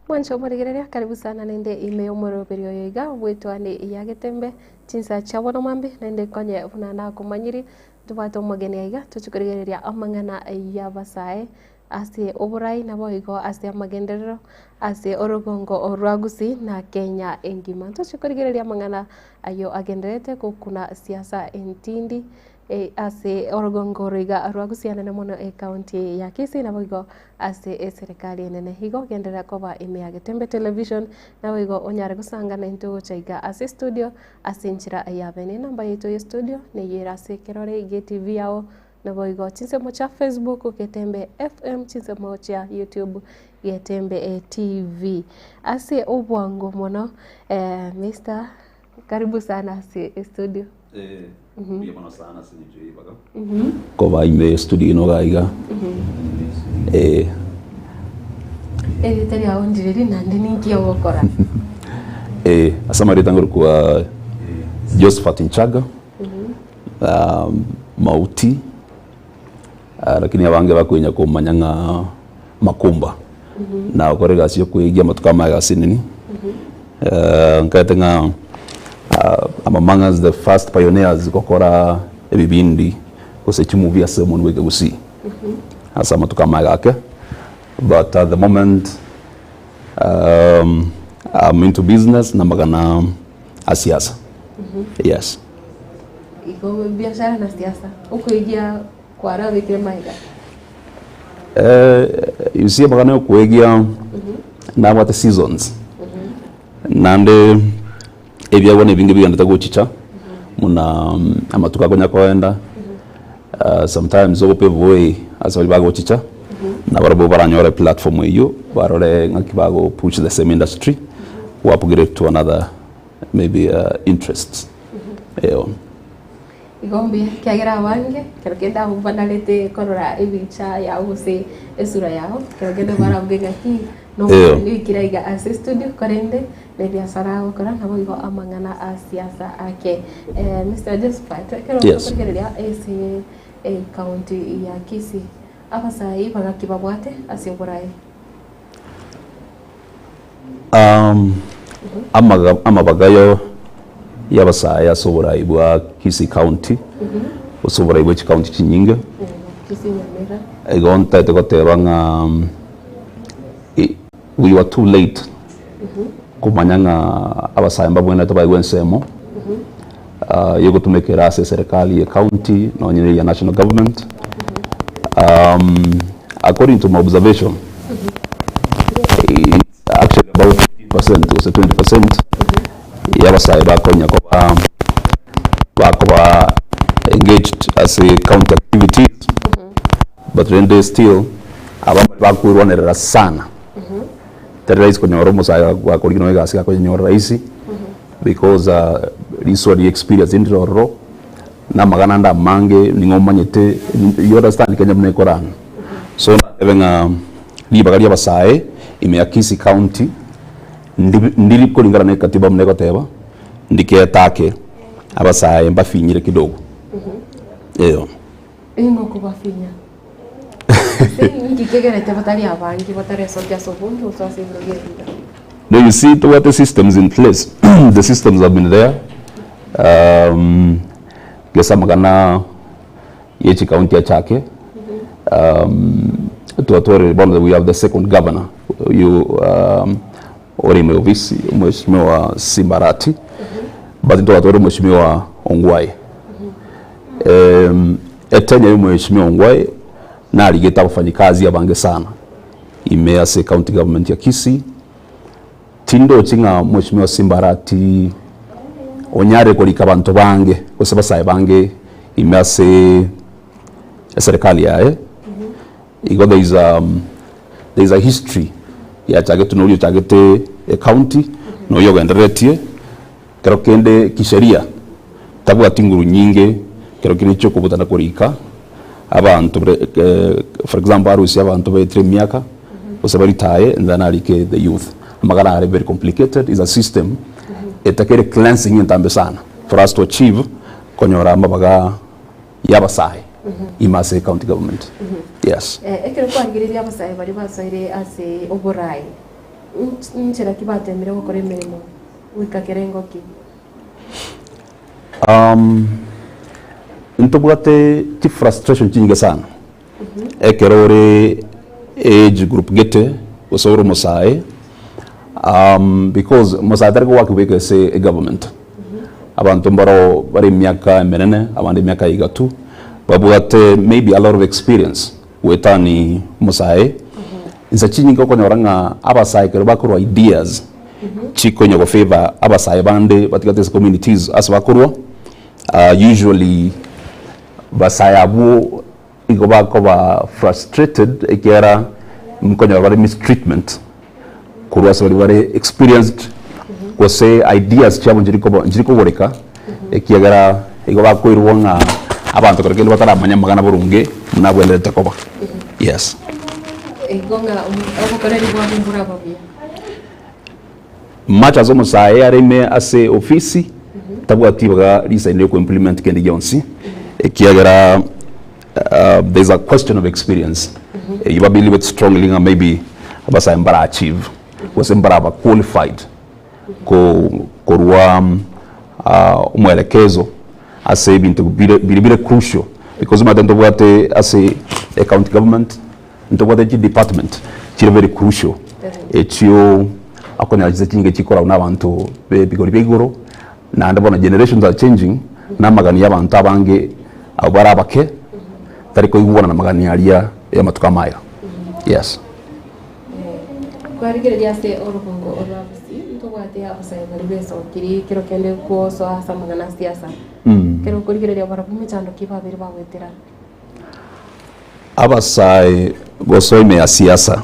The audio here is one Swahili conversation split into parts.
Mwancho murigereria karibu sana nende ime umoro perio yoiga wetwa ni ya Getembe chinsa chabona mambi nende konye funana kumanyiri tubato magene yoiga tuchukurigereria amangana ya ABASAE ASE OBORAI na boigo ASE magenderero ASE orogongo orwagusi na Kenya engima tuchukurigereria amangana ayo agenderete kukuna siasa entindi ASE orogongo riga rwagusiana na mono county ya Kisii na boigo ASE serikali nene higo gendera koba ime ya Getembe Television na boigo onyare gusangana into chaiga ASE studio ASE nchira ayabene namba yetu ya studio ne yera ASE kerore GTV yao na boigo chinse mocha Facebook Getembe FM chinse mocha YouTube Getembe TV ASE obwango mono Mr. Karibu sana ASE studio. Sana koba ime studio no gaiga tari aondiriri nande ninki ogokora asamarita ngurukwa Josephat Nchaga mauti lakini abange bakwenya kumanyanga makumba na okorega sio kwigia matuka magasi nini nkatenga among us the first pioneers kokora ebibindi kusechimuvia semon wege gusi asa matuka magake but at the moment I'm into business na magana asiasa yes iko biashara na siasa ukuigia kwa rawi kile maiga you magana kuigia na what seasons nande ebya wone bingi biganda guchicha muna amatuka gonya koenda sometimes obo pevoe asali bago chicha na barabo baranyore platform eyo barore ngakibago push the same industry wapugire to another maybe interests igombi kiagera wange kerogenda ubanalete korora ibicha ya use esura yao kerogenda barabega ki no ni kiraiga ASE studio korende ne biashara ukora na boigo amangana asiasa ake Mr. Josephat kerogenda ASE county ya Kisii ABASAE bagakibabwate ASE OBORAI amabagayo y'ABASAE ASE OBORAI bwa Kisii county OBORAI bwa county chinyinga Kisii Nyamira igonta tekotebanga we were too late kumanyanga ABASAE mbabwena tobaigwe nsemo yego tumekera ASE serikali ya county na nyine ya national government according to my observation actually about 50% or 20% y'ABASAE bakonya bakoba engaged as a county activities but then they still abamba bakuronera sana terrorize kwenye oromo sa wakorino ega sika kwenye raisi because riso the experience in roro na magana nda mange ningomanyete you understand Kenya mnekorana so evenga libagari ABASAE ime Kisii county ndiri kulingana na katiba mnekoteba ndike atake ABASAE mbafinyire kidogo ingo kubafinya no, you see what the systems in place. The systems have been there. Gesa magana yechi county ya chake. We have the second governor. You orime ofisi mheshimiwa Simbarati. But ndo atore mheshimiwa Ongwai. Etenya mheshimiwa Ongwai na aligeta wafanyikazi abange sana ime ASE county government ya Kisii tindo chinga mheshimiwa Simbarati onyare kolika bantu bange kose ABASAE bange ime ASE serikali yae igo there is a history ya chagete no chagete county no yoga enderetie kero kende kisheria tabu atinguru nyinge kero kinicho kubutana kolika abantu for example arusi abantu be miaka osabari tae and then alike the youth magana are very complicated is a system etakere cleansing intambe sana for us to achieve konyora mabaga y'ABASAE imase county government yes ekero kwangiriria ABASAE bari basoire ASE OBORAI Nchira kibatemire gukora emirimo wika kerengo ki ntobwate ti frustration chinge sana ekerore age group gete osoro MATILDAH because MATILDAH go work with say a government abantu mbaro bari myaka menene abandi myaka igatu babwate maybe a lot of experience wetani MATILDAH insa chinga ko nyoranga ABASAE kero bakuru ideas chiko nyogo favor ABASAE bande batigate communities as bakuru usually BASAE abu igoba ko ba frustrated ekera mkonyo bari mistreatment kurwa so bari experienced ko say ideas cyabo njiriko boreka ekiyagara igoba ko irwonga abantu koreke batara amanyamagana burunge munabwelete koba yes egonga obukoreri bwa mbura babia macha zo MATILDAH areme ase ofisi tabwatibaga resign ko implement kendi jonsi ekiyagara there's a question of experience you believe it strongly nga maybe ABASAE mbara achieve was mbara ba qualified ko korwa umwelekezo ase ibintu bire crucial because matendo bwate ase a county government ntobwate department chire very crucial etio akona kinge chikora n'abantu bigori bigoro na ndabona generations are changing na magani y'abantu abange abara bake tariko ibona na magani yalia ya matukamaya yes kwarigereria se orubungo orabisi ntobwate ABASAE bari beso kiro kende ko so asa magana siasa kero kurigereria barabume chando kibabiri bagwetera ABASAE gosoime ya siasa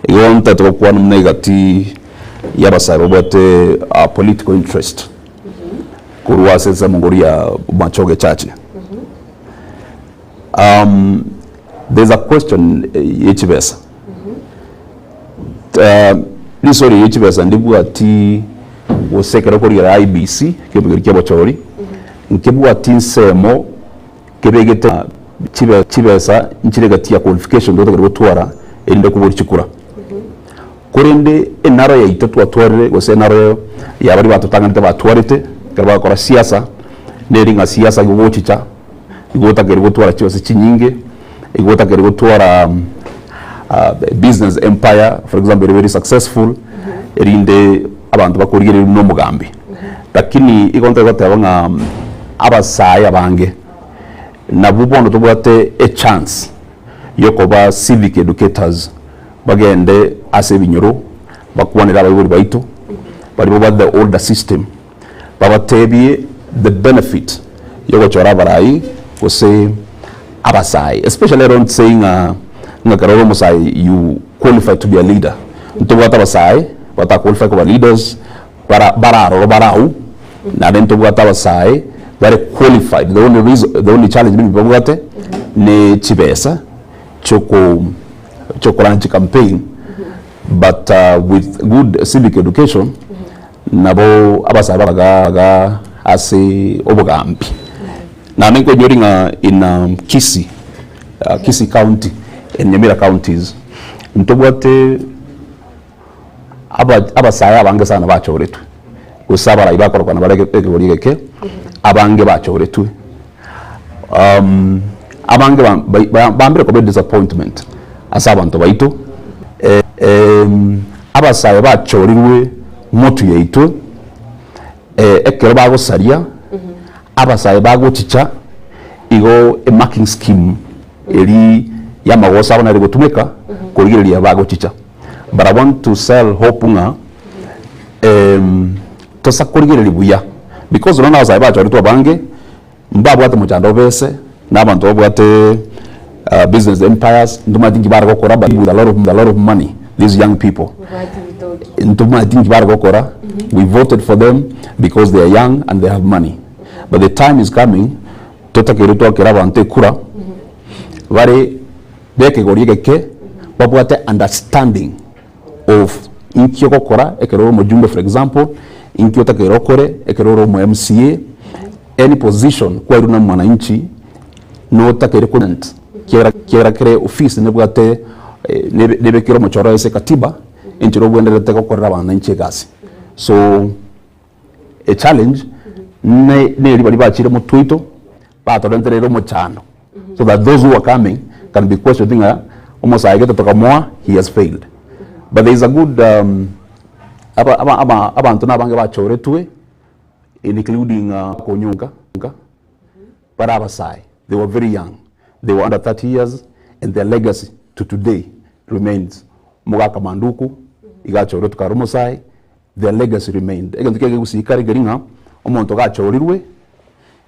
yonta to kwa negati y'ABASAE robote a political interest kurwa sesa mongoria machoge chache there's a question yechibesa lisori yechibesa ndibu ati wosekera kuri IBC kebigirike bochori nkebu ati nsemo kebegete chibesa nchirega ya qualification doto gutwara ende kuburi chikura kurinde enaro ya itatu atwarire gose enaro ya bari batutanganite batwarite karba kora siasa neringa siasa gubochicha igota gere gutwara cyose kinyinge igota gere gutwara business empire for example very successful erinde abantu bakurigire no mugambi lakini igonta gotaba ABASAE abange nabubondo tubwate a chance yokoba civic educators bagende ase binyoro bakwanira abayobori baito bari bo the older system babatebie the benefit yogochora ABARAI ko say ABASAE especially around saying ngakaroro MATILDAH you qualify to be a leader ntobwata ABASAE bata qualify ko leaders barau na then tobwata ABASAE very qualified the only challenge being babwate ne chibesa chokolanchi campaign but with good civic education nabo ABASAE baraga ase obogambi na nengo during in Kisii County and Nyamira counties ntobwate ABASAE abange sana bachoretu usabara ibakora na bareke abange bachoretu abange bambere ko disappointment asabantu baito ABASAE bachorirwe motu yaitu ekero bago saria ABASAE bago chicha igo a marking scheme eri yamagosa bana rigotumeka kurigireria bago chicha but I want to sell hope nga tosa kurigireria buya because unaona ABASAE bachoritwa bange mbabwate muchando bese n'abantu babwate business empires nduma think bara gukora but with a lot of money these young people nduma think bara gukora we voted for them because they are young and they have money but the time is coming totakeretwa kera bante kura bare beke gorigeke babwate understanding of inkyo gukora ekeroro mujumbe for example inkyo takerokore ekeroro mu MCA any position kwa runa mwananchi no takere comment kiera kire office nebwate nebekiro mochoro ese katiba inchiro gwenderete gukorera abananchi gasi. So a challenge ne bari bachire mu twito batorenterero mu chano, so that those who are coming can be questioning almost I get to more he has failed. But there is a good abantu nabange bachore tuwe, including Konyunga, but ABASAE. They were very young. They were under 30 years, and their legacy to today remains. Mugaka Manduku, igachore tukarumosai, their legacy remained. Ega ndikege gusikari geringa, omonto gachorirwe,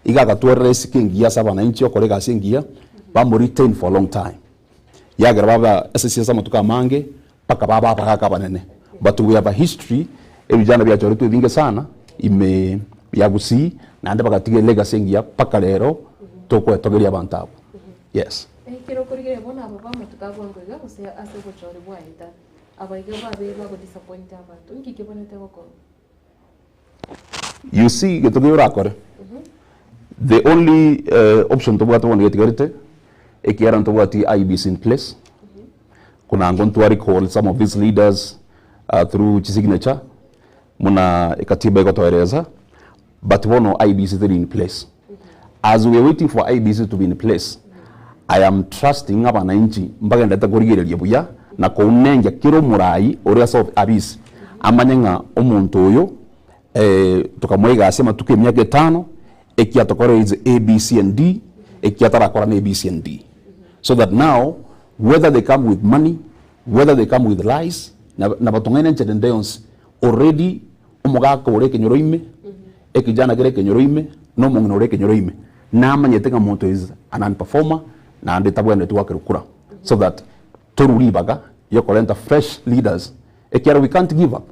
igaga tuwere sikingia sabana inchi okorega singia, bamu retain for a long time. Yagira baba SSC sama tukamange, paka baba paka banene. But we have a history, ebijana bya chore tu vinge sana, ime yagusi, na ande baka tige legacy ngia paka lero, toko etogeri abantabu. Yes. Kiro kurigere bona aba matukagwango iga kuse ase gochore bwaita. Abaiga babe bago disappoint abantu. Nkike bonete boko. You see, the only option to what one get gerite, ekiara to what IBC in place. Kuna I'm going to recall some of these leaders through signature. Muna ekatiba ikotoereza, but one IBC to be in place. As we are waiting for IBC to be in place, I am trusting abananchi mpaka ndata kurigereria buya na kuunenja kiro murai oria so abisi amanyenga omuntu oyo tukamwega asema tuke myaka 5 ekia tokore is ABC and D ekia tarakora na ABC and D, so that now whether they come with money, whether they come with lies na batongene nchedendeons already umugaka ore kenyoroime ekijana gere kenyoroime no mongno ore kenyoroime na amanyetenga muntu is an performer na ande tabwene tuwakirukura, so that toruribaga yokolenta fresh leaders ekiara we can't give up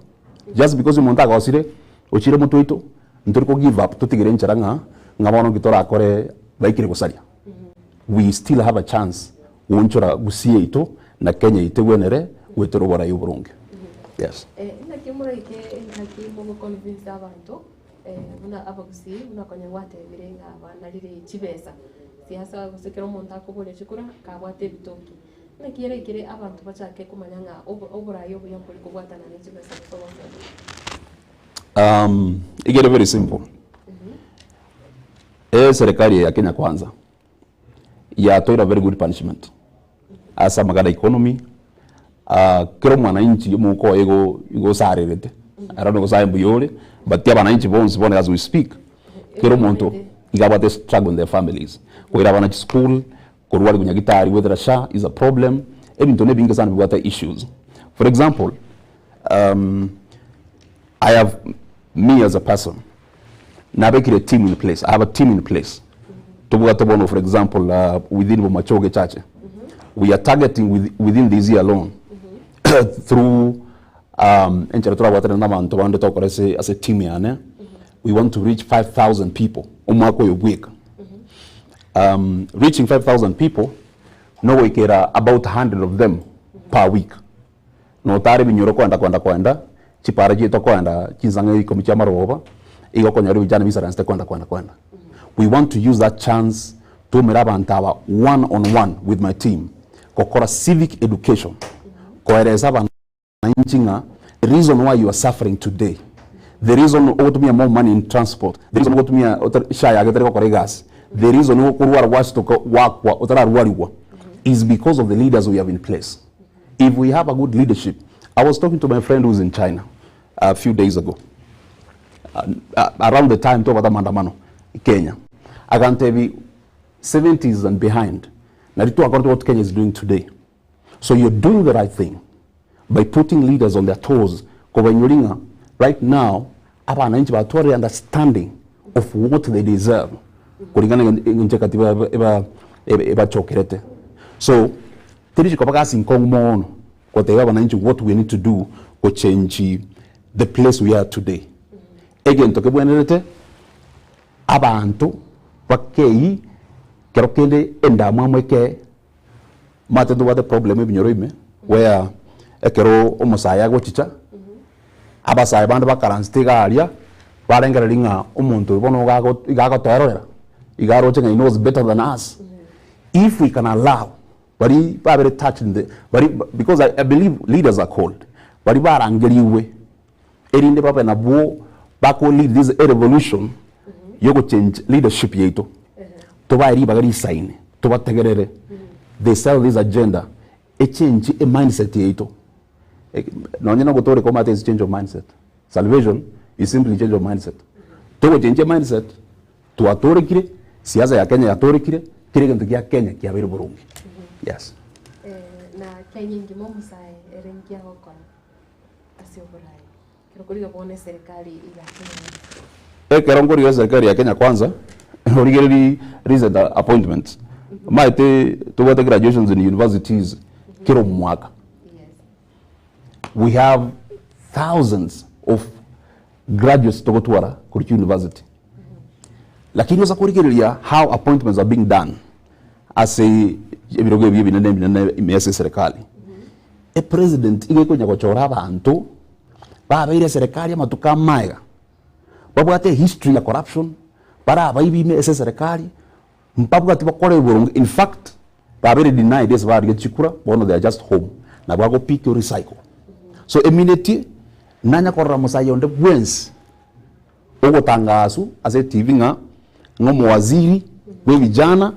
just because umontaga osire ochire mutu ito nturiko give up tutigire ncharanga ngabono gitora akore baikire gusaria. We still have a chance wonchora gusie ito na Kenya itwenere wetoro OBORAI uburunge. Yes. Ina kimura ike nkaki mo convince abantu una abagusi una konyangwate birenga abana rire chibesa. Siasa gusekero monta kubole chikura kabwate bitoki. Na kire abantu bachake kumanyanga OBORAI obuyambuli kubwatana n'echibesa so. It get very simple. Serikali ya Kenya kwanza ya toira very good punishment. Asa magada economy kero mwananchi muko ego sarerete. I don't know ko sayembu yole, but ya bananchi bonse bone as we speak. Kero monto igabate struggle in their families. Ko ira bananchi school ko ruwali kunyagitari whether a sha is a problem. Ebinto ne binga sana bigwata issues. For example, I have me as a person. Now I a team in place. I have a team in place. For example, within Bomachoge Church, we are targeting within this year alone through as a team. We want to reach 5,000 people. Reaching 5,000 people, no we care about 100 of them per week. No tari binyoro kwenda chipara jito kwenda chinzanga ikomicha maroba iko konyari vijana visa ranste kwenda. We want to use that chance to miraba antawa one-on-one with my team kokora civic education koereza bana nchinga the reason why you are suffering today, the reason why you more money in transport, the reason why you shaya agetere kokore gas, the reason why kuruwa wasto wakwa otararwaliwa is because of the leaders we have in place. If we have a good leadership, I was talking to my friend who's in China a few days ago, around the time to Maandamano in Kenya. I can tell you 70s and behind. Now, according to what Kenya is doing today. So you're doing the right thing by putting leaders on their toes. Right now, abananchi batore understanding of what they deserve. So, what we need to do to change the place we are today. Again, abantu bakei kerokende enda mamweke matendo wa the problem ebinyoroime where ekero omusaya gochicha ABASAE bandu bakaranstiga aria barengera ringa omuntu bono gago terora igaro chenga knows better than us. If we can allow very touch in the very, because I believe leaders are called, bari barangeriwe erinde papa na bo bako lead this revolution yoko change leadership yeto to bari bagari sign to bategerere they sell this agenda a change a mindset yeto no nyina gotore koma is change of mindset. Salvation is simply change of mindset. To change mindset to atore kire siasa ya Kenya yatore kire kintu kya Kenya kya bere burungi. Yes. Na Kenya ngimo musae erengia gokora asio OBORAI kirokuriga bone serikali ya Kenya kerongori ya serikali ya Kenya kwanza origeri recent appointments maite to graduations in universities kiro mwaka. We have thousands of graduates to go to our university. Lakini wasa kurigeria how appointments are being done as a ebirogo imese serikali. A president igeko nyagochora abantu babaire serikali amatuka maiga. Babwate history ya corruption para abaibi imese serikali mpabwa tibakore burungu. In fact babaire deny this bari gechikura bono they are just home na bago pick or recycle. So immediately nanya korra musayonde bwensi ogo tangasu ase TV nga ngomo waziri we vijana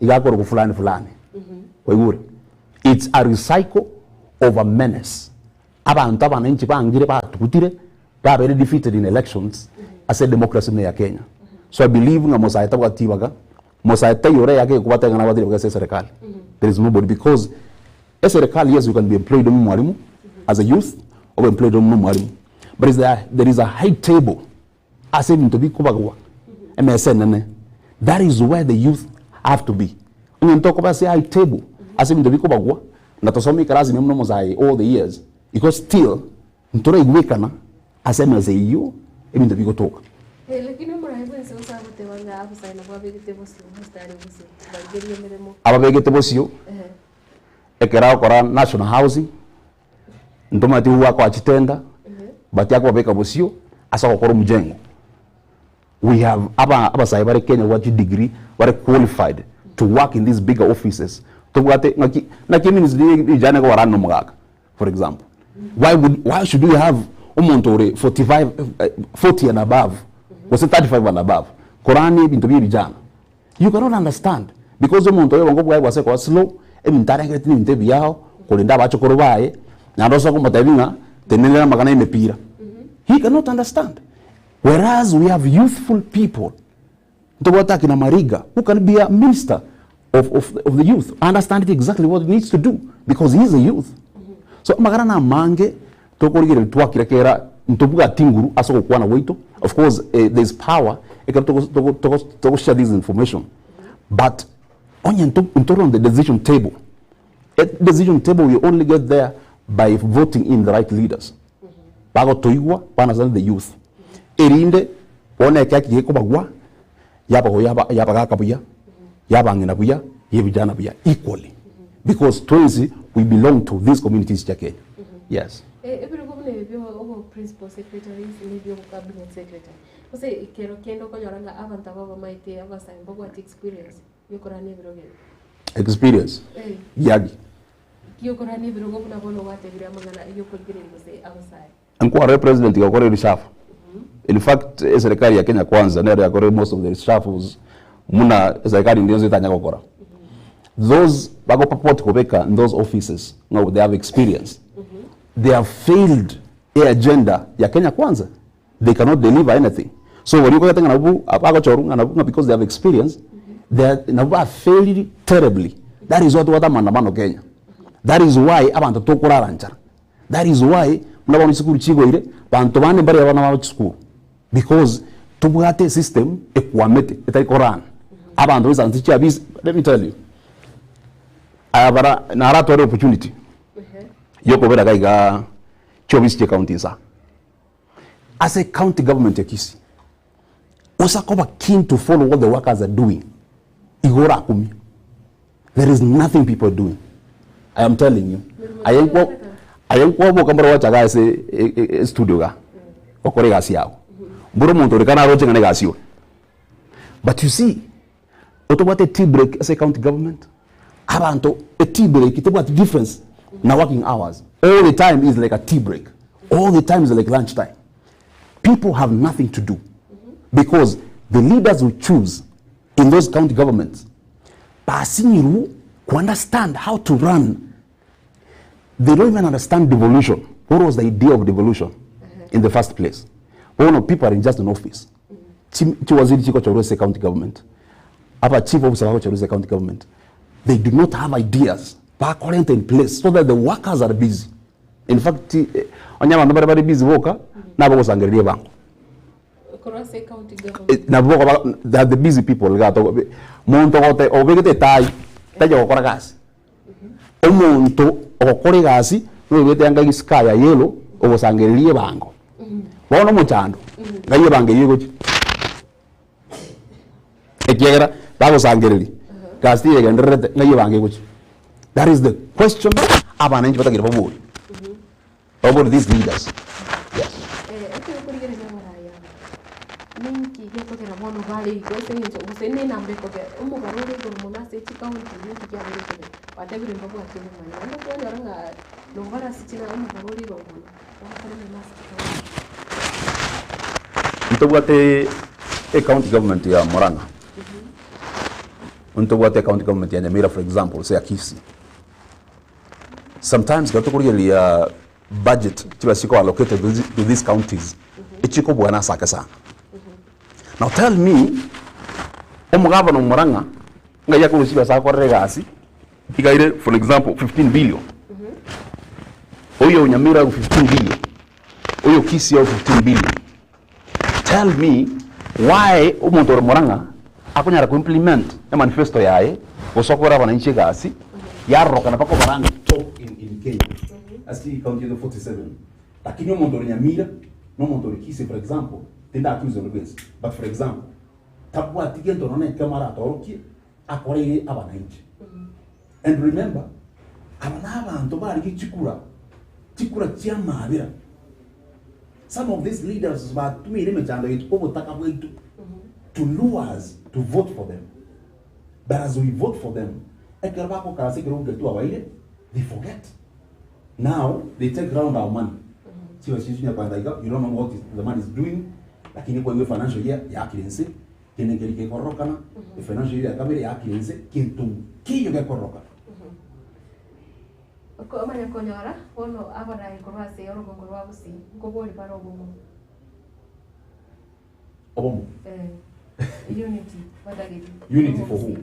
igakora fulani fulani wegure it's a recycle of a menace abantu abanenchi bangire batukutire babere defeated in elections ase democracy ne ya Kenya. So I believe nga musayita bwatibaga musayita yore yake kubatanga na badire bwa serikali. There is nobody because as a serikali yes you can be employed mwalimu as a youth or employed mwalimu, but there is a high table as even to be kubagwa MSN. That is where the youth have to be. When you talk about say high table as even to be kubagwa na tosomi karazi ni mno mozai all the years because still ntore igwekana as MSAU even to be kutoka. Lakini OBORAI bwense usagote wanga ABASAE na babegete bosio mustari bosio bageriye meremo ababegete bosio ekera kora national housing ntomati huwa kwa chitenda bati yako babeka bosio asa kokoro mjengo. We have ABASAE bare Kenya what degree bare qualified to work in these bigger offices to bwate na kimini jana ko warano mugaka for example. Why should we have umontore 40 and above was 35 and above Korani bintu bijana? You cannot understand because umontore wango bwa bwase ko slow emintarengeti ni ntebi yao kolinda bacho korobaye na rosa ko matavinga tenenera magana imepira. He cannot understand. Whereas we have youthful people Ntobota kina Mariga who can be a minister of the youth, understand exactly what he needs to do because he is a youth. So magana na mange tokorigere twakira kera ntobuga tinguru asoko kwana weito. Of course there is power to share this information, but on the decision table, at decision table we only get there by voting in the right leaders. Bago toigwa bana the youth erinde one kyaki ko bagwa yaba gakabuya yaba ngina buya yebijana buya equally because twins we belong to these communities Kenya. Yes. Every government bio principal secretaries ni bio cabinet secretary. Ose kero kendo ko yoranga abanta baba maite ABASAE mbogo at experience yokora ni biroge. Experience. Yagi. Yokora ni birogo na bono wate bira mangana yokorigere ngose ABASAE. Anko president yakore reshuffle. In fact serikali ya Kenya kwanza ndio yakore most of the reshuffles muna serikali ndio zitanya kokora. Those bago papot kobeka in those offices now they have experience. They have failed a agenda ya Kenya kwanza. They cannot deliver anything. So when you go tanga nabu apago chorunga nabu because they have experience, they nabu have failed terribly. That is what maandamano Kenya. That is why abantu tokora rancha. That is why mnabona sikuru chigo ile bantu bane bari abana ba school because tubwate system ekwamete etayikoran abantu bizanzichi abis. Let me tell you, abara narato opportunity yoko bera gaiga chobisi county sa as a county government ya Kisii usakoba keen to follow what the workers are doing igora kumi. There is nothing people are doing. I am telling you. I am kwa kambara wacha gase studio ga okore gasi yao mburo muntu rekana roche ngane gasi yo. But you see otobate tea break as a county government abantu a tea break it what difference na working hours. All the time is like a tea break. All the time is like lunchtime. People have nothing to do because the leaders we choose in those county governments, to understand how to run, they don't even understand devolution. What was the idea of devolution in the first place? People are in just an office. Chiwaziri chiko cha county government. Apa chief officer wa cha county government. They do not have ideas back in place so that the workers are busy. In fact, onyama ndo bari busy woka na bako sangeria bango. County government. Na bako the busy people gato monto gote obegete tai tajo gukora gasi. Omuntu okore gasi no bete anga iskaya yelo obosangerie bango. Bono muchando. Ngaye bange yego chi. Ekiera bako sangerie. Gasi yegendrete ngaye bange yego chi. That is the question abananchi batagira bobo. About these leaders. Yes. Ntobwate a county government ya Moranga. Ntobwate county government ya Nyamira, for example, say a Kisii. Sometimes gatokuria budget chibasiko allocated to these counties. Ichiko bwana saka sana. Now tell me, omugabano Moranga nga yakurushibwa sako regasi ikaire for example 15 billion. Oyo Nyamira 15 billion. Oyo Kisii 15 billion. Tell me why umuntu Moranga akunyara ku implement a manifesto yae osokora bananchi gasi yarroka na pako baranga top in Kenya. Asi county 47. Lakini umuntu Nyamira no umuntu Kisii for example tenda accuse on this. But for example tabwa tigento none kamara toroki akoreye abananchi. And remember abantu bari kichikura chiamabira. Some of these leaders were to me to lure us to vote for them. But as we vote for them, they forget. Now they take around our money. You don't know what the money is doing. Like in the financial year, the financial year, Okomanya konyora wono ABASAE kurwase yorugongo rwabusi ngoboli barogomo. Obomo. Unity. What are they? Unity for who?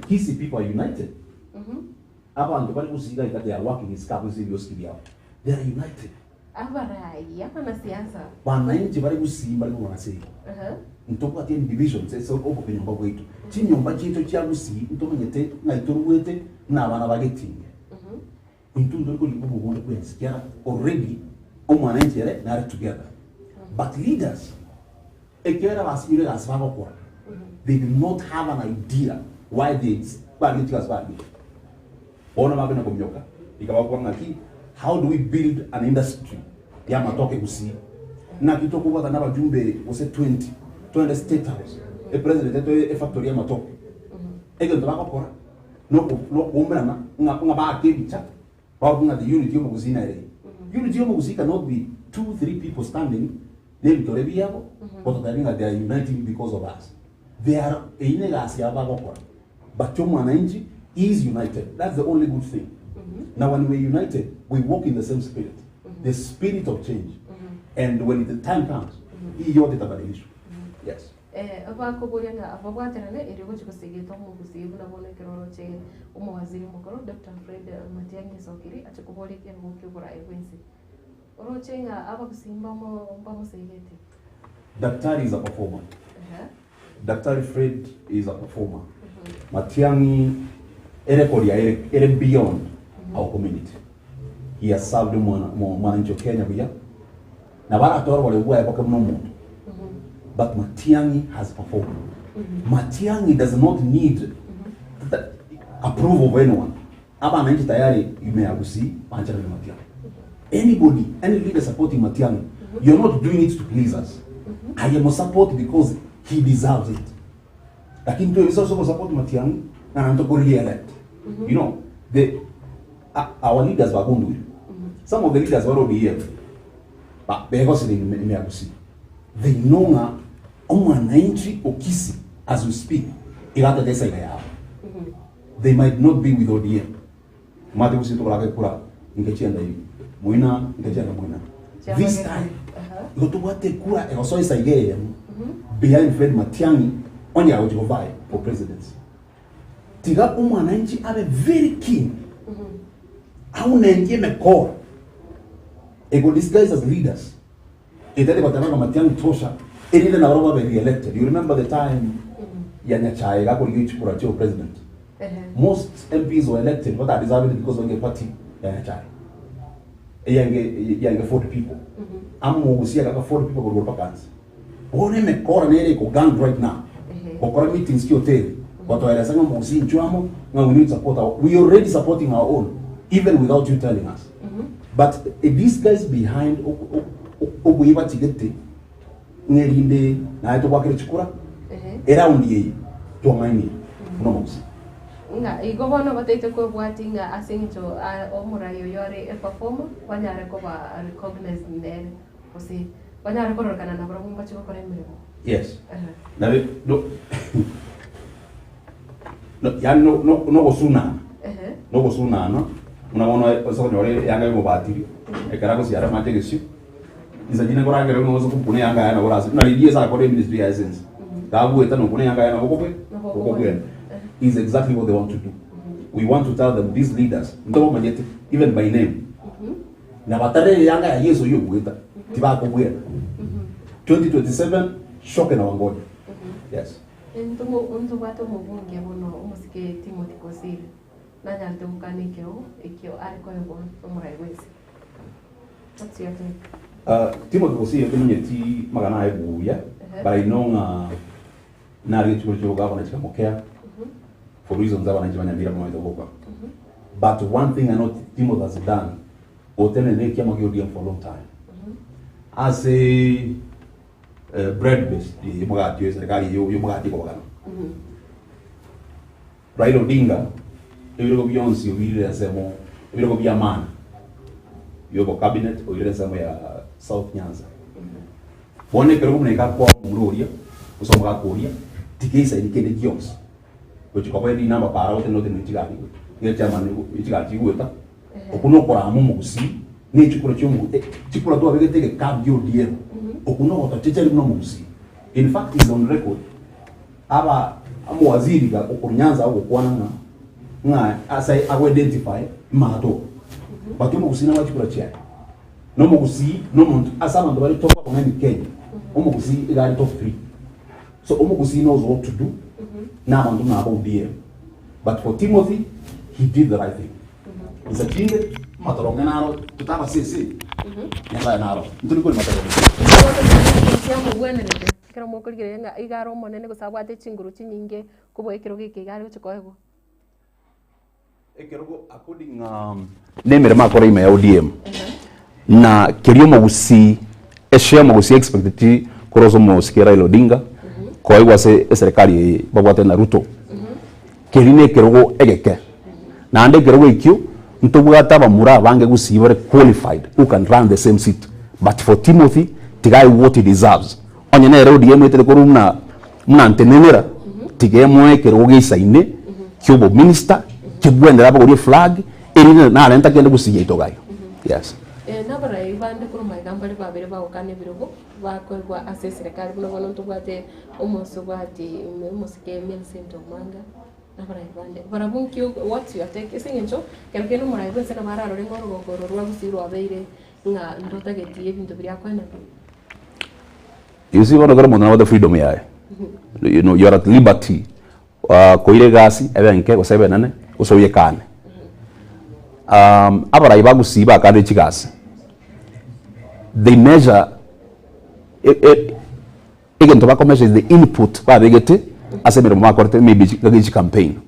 Kisii people are united. Abantu bali kusiga ikati ya working is kabu serious kibyao. They are united. ABASAE yapana siasa. Wananchi bali kusimba bali wanasema. Ntoko ati division so obo kenyomba kwetu. Chinyomba chito cha Kisii ntomenyete ngaituruwete na bana bagetinga. Untundo ko libubu bonde kwensikia already omwananchi yale na together. But leaders ekera basire asbaba kwa. They do not have an idea why they bali tikasbali. Ona mabena komyoka. Ikawa kwa ngaki how do we build an industry ya matoke Kisii? Na kitoko kwa na bajumbe wose 20 state house. E president e factory ya matoke. Ege ndabako kwa no umbrana nga ba kebicha. About the unity of Mugusina. Unity of Mugusi cannot be 2-3 people standing there to Rebiabo, but they are uniting because of us. They are a negasia Babakwa. But Chomananchi is united. That's the only good thing. Now, when we're united, we walk in the same spirit, the spirit of change. And when the time comes, you're the issue. Yes. Abako bolianga abagwaterane erigo chikusigeto mu kusibu na bone kiroro che umwaziri mukoro Dr. Fred Matiang'i Sokiri achikubolike ngoke OBORAI wensi orochenga abakusimba mo segete. Daktari is a performer. Daktari Fred is a performer. Matiang'i ere beyond our community. He has served mwananchi Kenya bia na bara toro wale bwa yako mnomo. But Matiang'i has performed. Matiang'i does not need the approval of anyone. Abananchi tayari yumeagusi pancha na Matiang'i. Anybody, any leader supporting Matiang'i, you're not doing it to please us. I am support because he deserves it. Lakini tu is also support Matiang'i and I'm to go re-elect. You know, our leaders were going to. Some of the leaders were already here. But because they know now, Omananchi or Kisii, as we speak, they might not be with ODM. This time, you to what they kura and also is behind Fred Matiang'i on the Autovai for presidency. Tiga Omananchi are very keen. I want to give a call. These guys as leaders. You remember the time Yanyachai got president? Most MPs were elected, but I deserved it because of the party Yanyachai. Young 40 people. I'm going to see 40 people go to vacancy. One me call and go gang right now. Okora meetings hotel. But I say we need support. We already supporting our own, even without you telling us. But these guys behind Obuiba Tigete, Nerinde, Naito Wakre Chukura, around the Tomani, Nomos. I go on over the watching a sing to OBORAI, you're a performer, when I recognize there, or see, when I record a number of much of yes. Now, no, sooner. No, sooner, no. Unaona sokonyore yanga yobatiri ekara ko siara mate gesu izajina kora ngere ngo zokupune yanga yana kora na lidiye sa kore ministry ya essence gabu eta no kune yanga yana okopwe is exactly what they want to do. We want to tell them, these leaders ndo manyete even by name na batare yanga ya yeso yo bueta tiba ko bwela 2027 shock na wangoja. Yes. Untu watu mubunge bono umusike Timothy Kosiri nanya ntumkanikeo ikio ariko yebo OBORAI. What's your take? Timothy Kosiri kumunyeti magana ebuya but I know na richo governor chamokea for reasons that wananchi Nyamira mwaitoboka. But one thing I know Timothy has done otene ne kiama ODM for a long time. As a bread based yomugati serikali yomugati ko bagano. Raila Odinga ebiro biyonsi obirire asemo ebiro biyamana yobo cabinet obirire asemo ya South Nyanza. Bone kero muneka kwa mururia usomoga kuria tikisa ikende kioms which ko bedi namba para otene otene tigani ye chairman itigati gweta okuno kora amumu kusi ni chikuro chomu chikuro to abegete ke cab ODM okuno otacheche no musi. In fact is on record aba amwaziri ga okunyanza okwana nga asai identify mato batumo kusina wachikura chia no mugusi no muntu asama ndo bali top kwa nani Kenya omugusi igali top 3 so omugusi knows what to do na bantu na ODM but for Timothy he did the right thing. Isa chinge matoronga naro tutaba sisi nyamba naro ntuli kuli matoronga siamo bwene kero mokurigire nga igaro monene gusabwate chinguru chinyinge kubwekero gikigari guchikoego ekerogo according nemere makora ime ya ODM na kerio mogusi eshia mogusi expected kurozo mosikera Raila Odinga ko igwase serikali babwate na Ruto kerine kerogo egeke na ande kerogo ikyo ntobwata bamura bange gusibore qualified who can run the same seat but for Timothy tigai what he deserves onye na ODM etele ko muna antenenera tigemo kerogo gisaine kyobo minister kibwendera abagori flag erine na alenta kende gusiye itogayo. Yes. N'ABASAE bande kuri magambali babere bakane birugo bakorwa ASE serikali buno bono tubate umuso bati umusike Millicent Omanga n'ABASAE bande barabunki what you take isengencho kelkeno murai bose na mararo rengoro gogoro rwa gusirwa abeire nga ndota geti ebintu biri akwena. You see, one of the freedom here. You know, you are at liberty. Koire gasi ebenke osebe nane osoye kane. ABASAE bagusiba kade chigasi. They measure again tobacco measure is the input ba begete asemero makorte maybe gagi campaign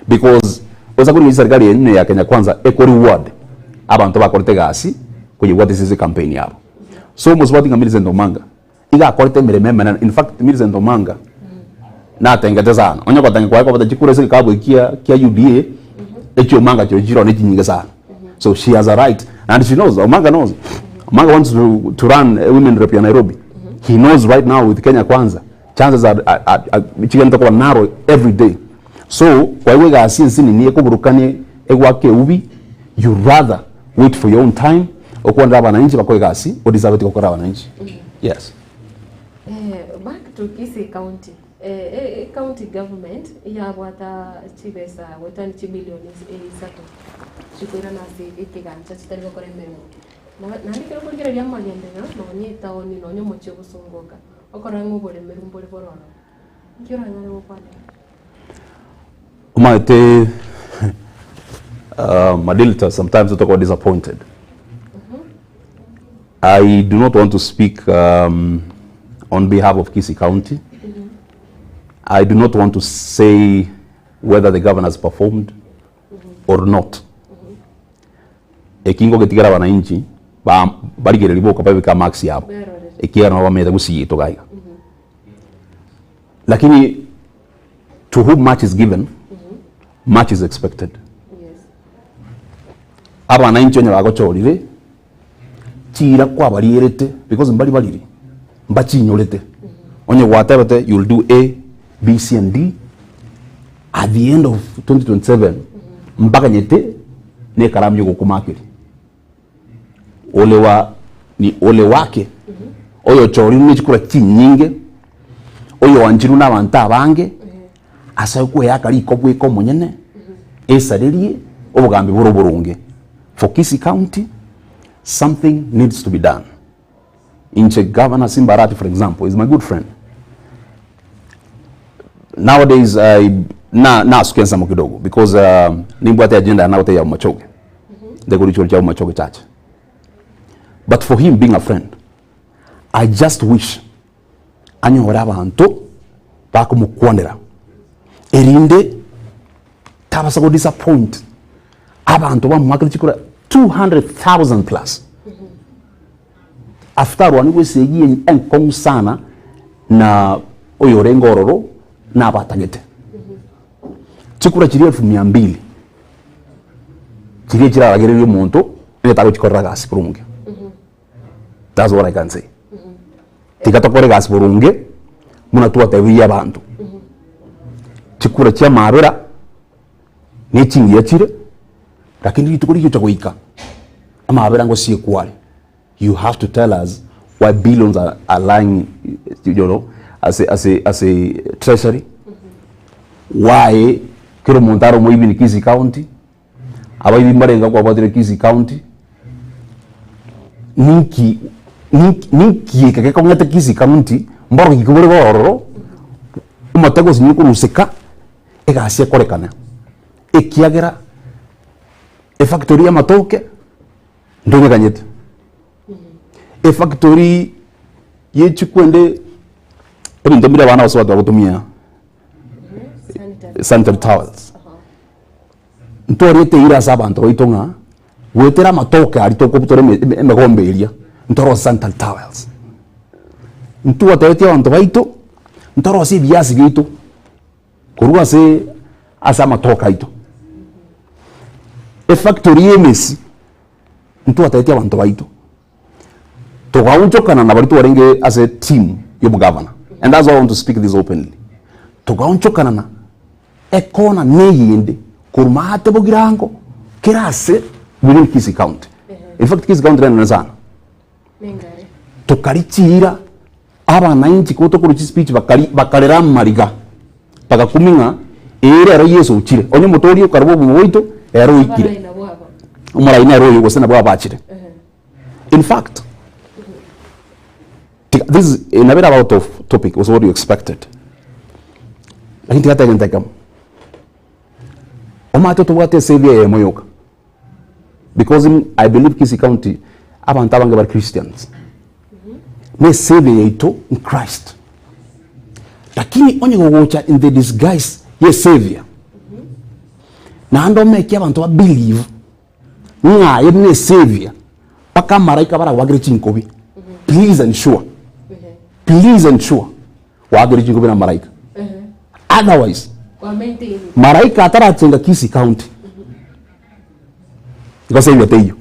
because osakuri serikali yenye ya Kenya kwanza eco reward abantu bakorte gasi kuje what is campaign yabo. So muswati Millicent Omanga iga akorte meremema in fact Millicent Omanga na tengete sana onye kwa tengwa kwa chikure se kabo kia UDA echo manga cho jiro ne chinyinga sana So she has a right, and she knows. Omanga knows. Omanga wants to run a women rep in Nairobi. He knows right now with Kenya Kwanza, chances are narrow every day. So kwa hiyo gasi nsini ni ekuburukanye egwake ubi, you rather wait for your own time okwanda abananchi bakwe gasi odisabeti kokora abananchi. Yes. Back to Kisii County. County government yabwata chibesa wetani chibilioni isato chikwira nasi ikigancha chitari gukora ememo nandi kero kugira lya magendera no nyita oni no nyomoche gusunguka okora ngubore merumbore bororo nkira ngare gukwane umate Madilta sometimes talk about disappointed. I do not want to speak on behalf of Kisii County. I do not want to say whether the governor has performed or not. Ekingo getigara wananchi barigere liboka babika max yabo. Ekiara na wameza gusiyito gaiga. Lakini to whom much is given, much is expected. Aba wananchi onye bagochorire chira kwa barierete because mbali baliri mbachi nyorete. Onye whatever you'll do A, B, C, and D. At the end of 2027, mpaka nyete ne karamu yuko kumakiri. Ole wake. Oyo chori nichikura chinyinge. Oyo wanjiru na wanta bange. Asa yuko yakari ikobwe ko munyene. Esaririe obugambi buruburunge. For Kisii County, something needs to be done. Inche Governor Simbarati, for example, is my good friend. Nowadays, na sukensa mkidogo because nimbuate agenda na wote ya Umachoge. The gurichol cha Umachoge church. But for him being a friend, I just wish anyo waraba hanto bako mukwandera. Erinde tabasa go disappoint. Aba hanto wa mwakili chikura 200,000 plus. After wani we segi enkong sana na oyorengororo na abatagete. Chikura chiri 200,000. Chiri chira ragerere monto ne tago chikora gas purunge. That's what I can say. Tikata kore gas purunge muna tuwa tewi ya bantu. Chikura chia mabera ne chingi ya chire lakini itukuri kyo chagoika. Mabera ngo siye kwale. You have to tell us why billions are lying, you know, as a treasury. Why kero montaro mo ibini Kisii County? Aba ibi marenga kwa badire Kisii County. Ninki kake kwa ngata Kisii County mbaro kikubure bororo. Umatego sinyuko ruseka ega asia korekana. Ekiagera factory ya matoke ndonge kanyete. Factory ye chikwende ebintu bira bana baswa bagutumia sanitary towels. Ntori ete ira sabantu oitonga wetera matoke ari toko butore emegombe iria ntoro sanitary towels. Ntu atete abantu baito ntoro si biasi gitu kuruwa se asa matoka ito. Factory emesi ntu atete abantu baito Togaunchokana na baritu warenge as a team yobu governor. And that's why I want to speak this openly. Togaunchokana na ekona neyinde kurumate bogirango kirase within Kisii County. In fact Kisii County rena sana. Mengare. Tokarichira abana inchi koto kuruchi speech bakalera mariga. Pagakuminga ere ara Yesu uchire. Onye motori okarbo bumoito ero ikire. Umara ina ero yogosena bwa bachire. In fact, this is a bit out of topic, was what you expected. Lakini tikata yentekam. Oma toto wate sevia ya moyoka. Because I believe Kisii County abantu bange bar Christians. Ne sevia ito in Christ. Lakini onye gogocha in the disguise ye sevia. Na ando meki abantu ba believe nga ye ne sevia. Paka maraika bara wagire chinkobi. Please ensure. Please ensure wagire chinkobi na maraika. Otherwise, maraika atara chenga Kisii County. because you tell you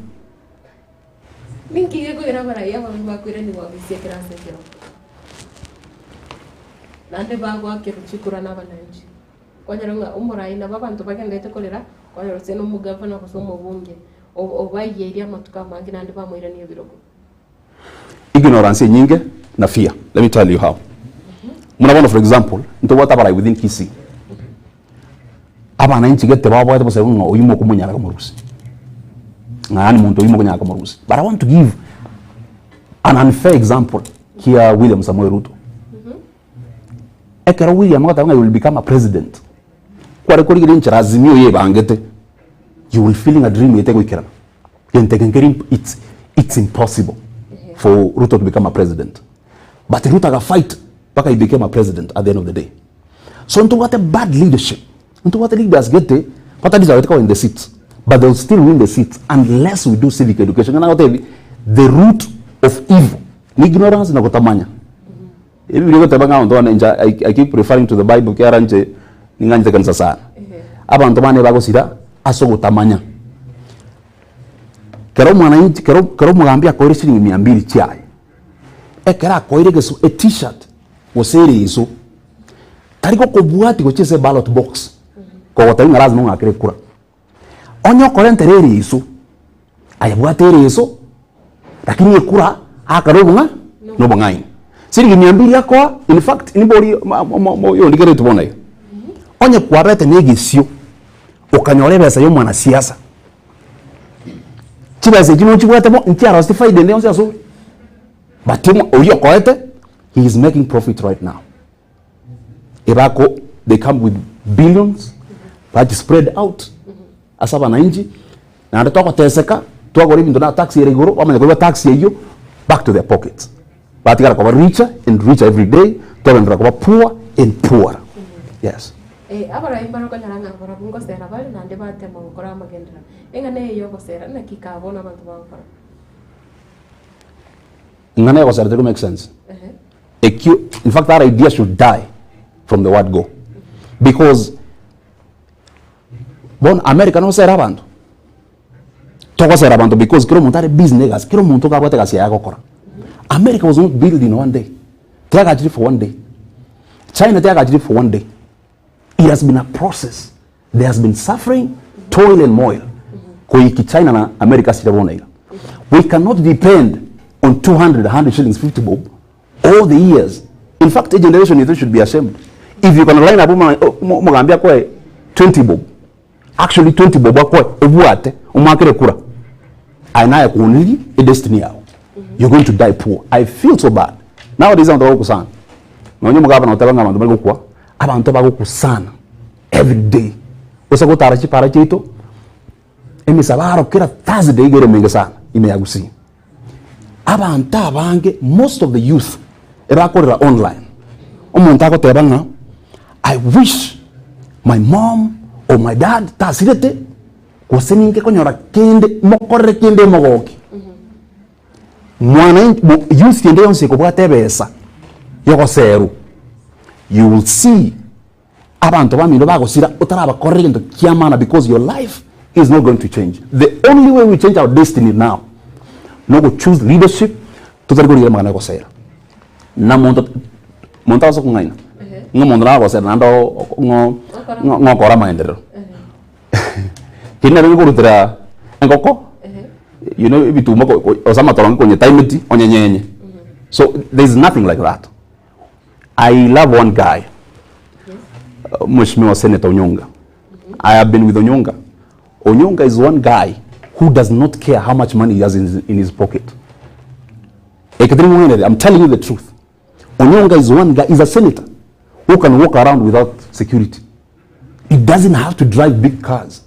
mingi yego ira bara ya ba kwira ni wa bisekera sekero nande bagwa ke ruchikura na bananchi kwanyaranga OBORAI na babantu bagengete kolera kwanyaro seno mugavana kusomo bunge OBAIGWA matuka mangi nande bamwira niyo birogo. Ignorance nyingi na fear. Let me tell you how. Muna for example, nto wata bara within Kisii. Aba na inchi gete baba wata bose ngo oyimo kumunyara kamurusi. Ngani muntu oyimo kunyara kamurusi. But I want to give an unfair example here. William Samoei Ruto. Ekero William will become a president. Kwa rekodi gire nchara azimio ye bangete. You will feeling a dream yete kwikira. It's impossible for Ruto to become a president. But Ruto got fight because he became a president at the end of the day. So into what a bad leadership. Into what the leaders get there, but that is in the seats. But they'll still win the seats unless we do civic education. And I'll tell you, the root of evil, ignorance na kutamanya. I keep referring to the Bible kiaranje nganje kanisa sana. Abantu bane bagosira aso kutamanya. Kero mwananchi kero mugambia ko shilingi 200 chai. Ekera ko ire gesu a t-shirt wosere iso. Tariko ko buati ko chese ballot box. Ko watainga lazima ngakire kura. Onyo korenterere iso. Ayabuatere iso. Lakini ekura akarobunga no bangaini. Shilingi 200 yako in fact anybody yo ndigere tubona hiyo. Onye kwabete negisio. Ukanyore besa yo mwana siasa. Chibase jino chibwate mo ntiara justified ndio nsia so. But oyo koete he is making profit right now. Irako they come with billions that is spread out. Asaba na inji na ndo toko teseka to go live na tax ile goro wamanya kwa tax hiyo back to their pockets. But you are richer and richer every day, to be poor and poorer. Yes. ABASAE mbaro kanyaranga bara bungo sera bali na ndebate mo kora magendera engane yo ko sera na kikabona abantu bangora ngane ko sera to make sense. In fact that idea should die from the word go, because bon America no sera bantu to sera bantu because kiro montare business kiro monto ka bote ka sia yakokora. America was not built in one day. They are for one day. China they are for one day. It has been a process. There has been suffering, toil and moil. China na America we cannot depend on 200, 100 shillings, 50 bob all the years. In fact, a generation should be ashamed. If you can line up 20 bob, actually 20 bob ubuate umakere kura. Aina only a destiny out. You're going to die poor. I feel so bad. Nowadays I'm talking sana. Mwenye mugaba na utabanga abantu bali kwa abantu bago sana every day. Osa ko tarachi para chito. Emisabaro kira Thursday igere menga sana imeyagusi. Abantu abange most of the youth erakorera online. Omuntu akotebanga I wish my mom or my dad tasirete koseninge konyora kende mokorre kende mogoki. Mwana youth kende yonse ko bwate besa yoko seru. You will see abantu bamino bagosira utaraba korrento kiamana because your life is not going to change. The only way we change our destiny now no go choose leadership to tari gori magana ko sera. Na monta so kungaina. Ngomondo na ko sera nando ngo kora maendero. Kinna ringo rutra engoko. You know bitu moko osama torongo konye timeti onyenyenye. So there is nothing like that. I love one guy. Mheshimiwa Senator Onyonga. I have been with Onyonga. Onyonga is one guy who does not care how much money he has in his pocket. I'm telling you the truth. Onyonga is one guy, is a senator who can walk around without security. He doesn't have to drive big cars.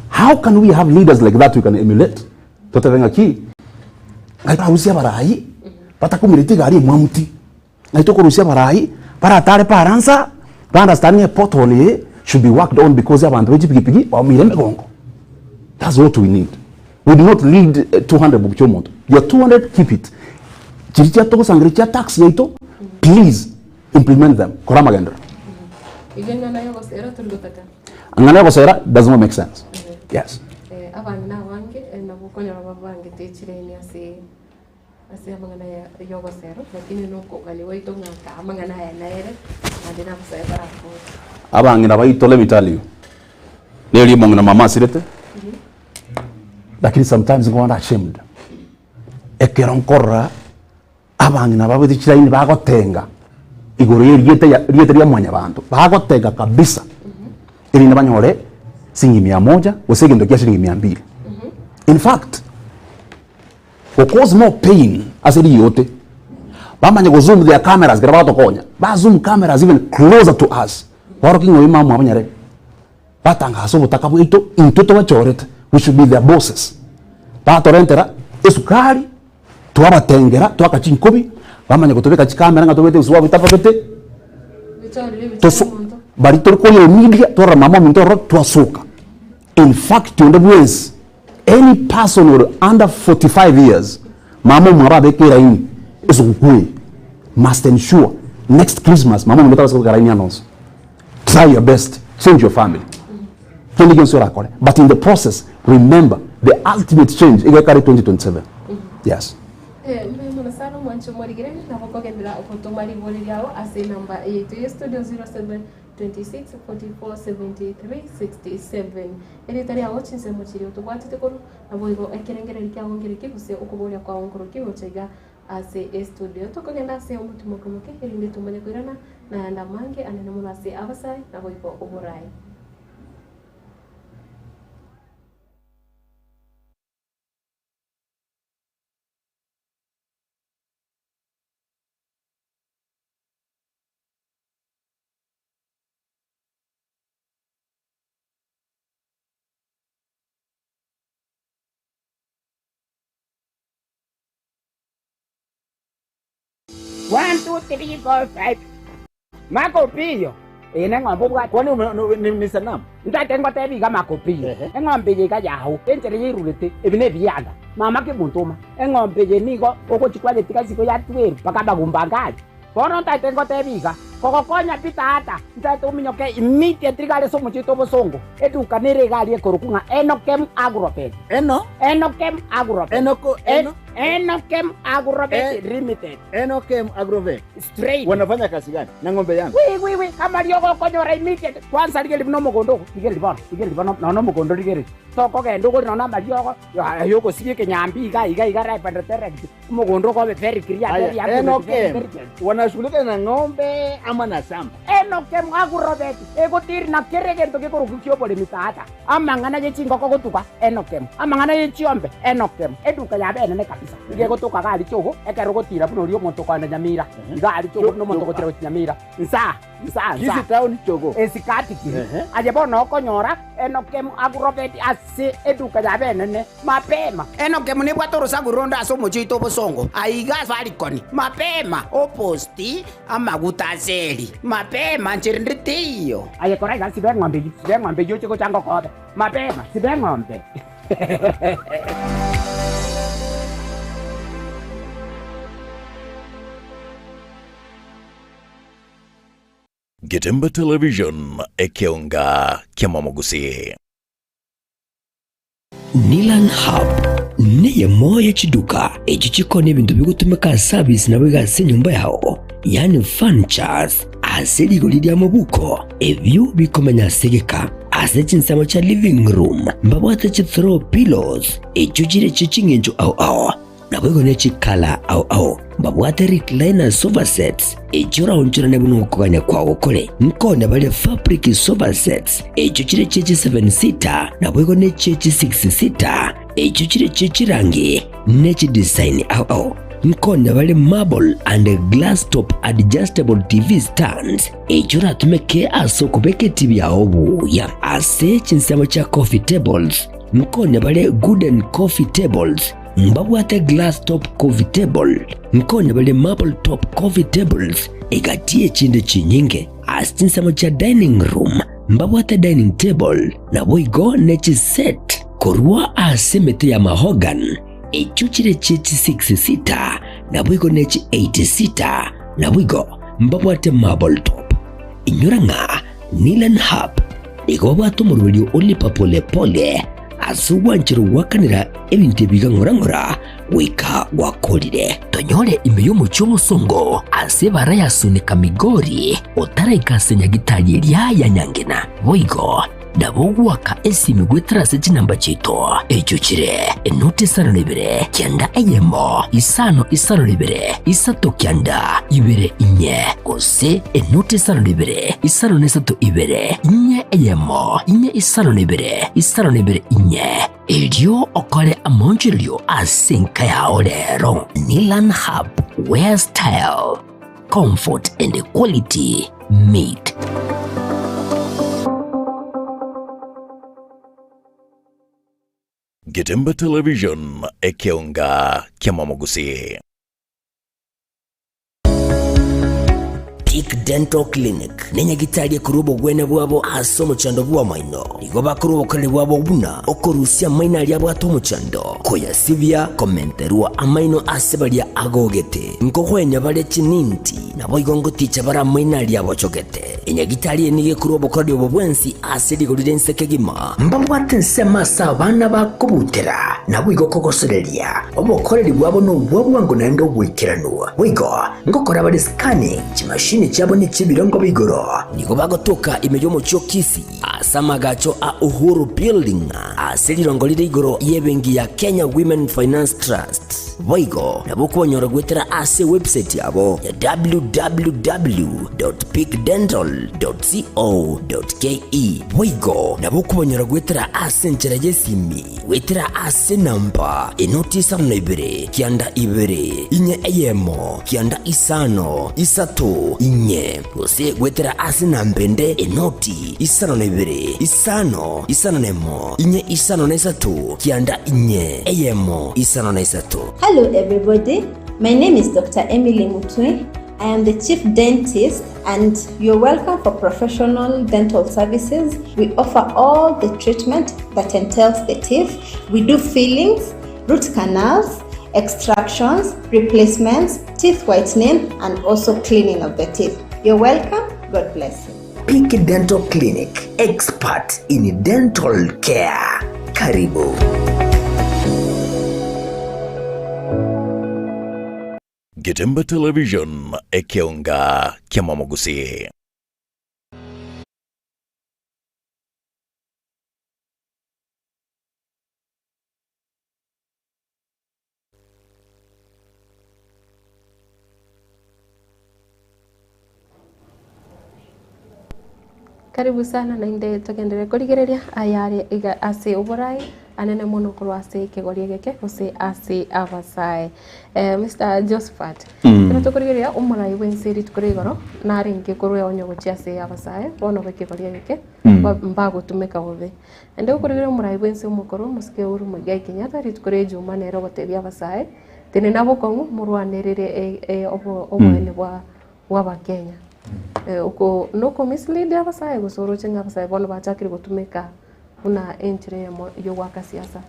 How can we have leaders like that we can emulate? Totavenga ki. Ngaipa usia barai. Patakumiriti gari mwamuti. Ngaitoko rusia barai. Para tare paransa. Understanding a pothole should be worked on because abantu b'ipikipiki or mirembe gongo. That's what we need. We do not need 200 bukchomoto. Your 200, keep it. Chiritia toko sangritia tax yaito. Please implement them. Korama gendra. Ngana yoko sera does not make sense. Yes. kukonyora babange techireni ase amangana yogosero lakini nuko gali waito ngaka amangana ya naere adina kusaiba hapo abange na baito let me tell you neli mongana mama sirete lakini sometimes ngona ashamed ekeronkorra abange na babiti chiraini bagotenga igoro riete ria mwanya bantu bagotenga kabisa ili nabanyore singi 100 usegendo kia shilingi 200 in fact will cause more pain as it yote bamanye go zoom their cameras gira batokonya ba zoom cameras even closer to us working with mama abanyare batanga so butaka bwito intoto bachorete we should be their bosses batorentera esukari tuabatengera twakachinkobi bamanye gutobeka chikamera ngatobete uswa bitapakete bari torkoyo media torra mama mintoro twasuka in fact on the ways any person or under 45 years mama mwarabe kiraini isukui must ensure next Christmas mama mtaka kiraini announce try your best change your family but in the process remember the ultimate change igakari 2027 yes mwana sana mwancho mwarigire na bokogendera okotomari boli yao ase namba 8 studio 07 26 44 73 67 eri tari awo chinse mochiri otubwatite koru naboigo ekerengere ryangongere kibuse okuboria kwa ongoro kibo chega ase studio tokogenda ase omutumo komoke erinde tumanye kwirana na ndamange anene mulase ABASAE naboigo OBORAI. One, two, three, four, five. Makopio. Ene ngombo bwa. Kwani ni sanamu? Ndatengo tebi ga makopio. Engombe je ga yaho. Entere yirulete. Ebine biyanda. Mama ke muntuma. Engombe je nigo okochikwaje tikasiko ya tweru pakaba gumbangati. Kono ndatengo tebi ga. Kokokonya pita hata. Ndato minyoke immediately gale somo chito bosongo. Eduka nere gali ekorukunga enokem agropet. Enokem agropet. Enokem Agroveti Limited. Enokem Agroveti. Straight. Wanafanya kazi gani? Na ng'ombe yangu. Oui. Kama lioko konyora immediate. Kwanza ligeli mnomo gondo. Ligeli bano. Na nomo gondo ligeli. Toko gendo go na malioko. Yoko siye kenyambi iga rai pande terek. Mo gondo ko very clear. Enokem. Wanashughulika na ng'ombe ama na samba. Enokem Agroveti. Ego tiri na kerege ntoke ko rukio pole mitata. Amangana ye chingo ko gotuka. Enokem. Amangana ye chiombe. Enokem. Eduka ya bene ne kabisa. Ngego toka gali chogo ekero gotira buno rio monto kwa Nyamira gali chogo no monto gotira Nyamira nsa Kisii town chogo esikati kiri aje bono konyora Enokem Agroveti ase eduka ya benene mapema Enokem ni bwatoro saguronda asomo chito bosongo aiga farikoni mapema oposti amaguta zeli mapema nchirinditiyo aje koraiga sibengombe yo chiko chango kobe mapema sibengombe Getembe Television ekeonga kiamamogusi. Nilan Hub niye moya chiduka echichiko n'ebintu bigutumika service na bwiga se nyumba yao yani furnitures aseli golidi amabuko ebyo bikomenya segeka asechinsamo cha living room mbabwate chi throw pillows echujire chichingenjo au na bwego ne chikala au mbabwate recliner sofa sets ejura onjura ne buno kuganya kwa okole nkone bale fabric sofa sets echujire chechi 7 seater na bwego ne chechi 6 seater echujire chechi rangi nechi design au nkone bale marble and glass top adjustable TV stands ejura tumeke asoko beke TV ya obu ya ase chinsamo cha coffee tables nkone bale wooden coffee tables mbabwate glass top coffee table nkone bale marble top coffee tables egatie chinde chinyinge asinsamo cha dining room mbabwate dining table na boigo nechi set korwa asemete ya mahogan echuchire chechi 6 seater na boigo nechi 8 seater na boigo mbabwate marble top inyuranga Nilan Hub igobwato murulio olipa pole asuwanjiro wakanira ebintu biga ngora wika wakolire tonyole imeyomo cy'obusongo ase barayasunika migori otaraikasenya gitari lya yanyangena boigo nabogwaka esimi gwetrase kinamba cyito ekyo kire enoti 72 kyanda eyemo isano 72 isato kyanda ibere inye ose enoti 72 isano 72 inye eyemo inye isano 72 inye elio okole amonjilio asinka ya olero Nilan Hub where style comfort and quality meet. Getembe Television ekeonga kiamamogusi. Peak Dental Clinic nenya gitalie kurubo gwene bwabo asomo chando bwa maino nigo bakurubo kale bwabo buna okorusia maina lya bwato muchando koya sivya komenterua amaino asebalia agogete nkohwenya bale chininti nabo igongo ticha bara maina lya bwachogete enya gitalie nige kurubo kale bwensi asedi goldense kegima mbabwate sema sabana bakubutera nabo igokogoserelia obokoreri bwabo no bwabwango nando bwikiranwa wigo ngokora bale scanning chimashini chabo ni chibirongo bigoro nigo bagotoka imeyomo cyo Kisii asamagacho a Uhuru Building aselirongo lire igoro yebengi ya Kenya Women Finance Trust boigo nabokonyora gwetera ASE website yabo ya www.peakdental.co.ke boigo nabokonyora gwetera ASE nchera yesimi wetera ASE namba enoti 72 kyanda ibere inye eyemo kyanda isano isato inye ose gwetera ASE nambende enoti isano nebere isano nemo inye isano nesatu kyanda inye eyemo isano nesatu. Hello everybody, my name is Dr. Emily Mutwe. I am the Chief Dentist and you're welcome for professional dental services. We offer all the treatment that entails the teeth. We do fillings, root canals, extractions, replacements, teeth whitening and also cleaning of the teeth. You're welcome. God bless you. Peak Dental Clinic, expert in dental care. Karibu. Getembe Television ekeonga kiamamogusi. Karibu sana na inde tugendere kurigereria ayari iga ASE OBORAI anene muno kuru ASE kegoria geke ose ASE ABASAE Mr. Josephat tukurigereria OBORAI wenseri tukurigoro na ringi kurwe onyo gochi ASE ABASAE bono bekegoria geke mbago tumeka gothe ende ukurigeria OBORAI wense umukoro musike uru mugai Kenyatta ritukure juma nero gotebia ABASAE tene nabo kongu murwanerere obwene bwa Bakenya uko noko mislead ABASAE gusoro chenga ABASAE bono bachakiri gutumika una entry yo waka siasa.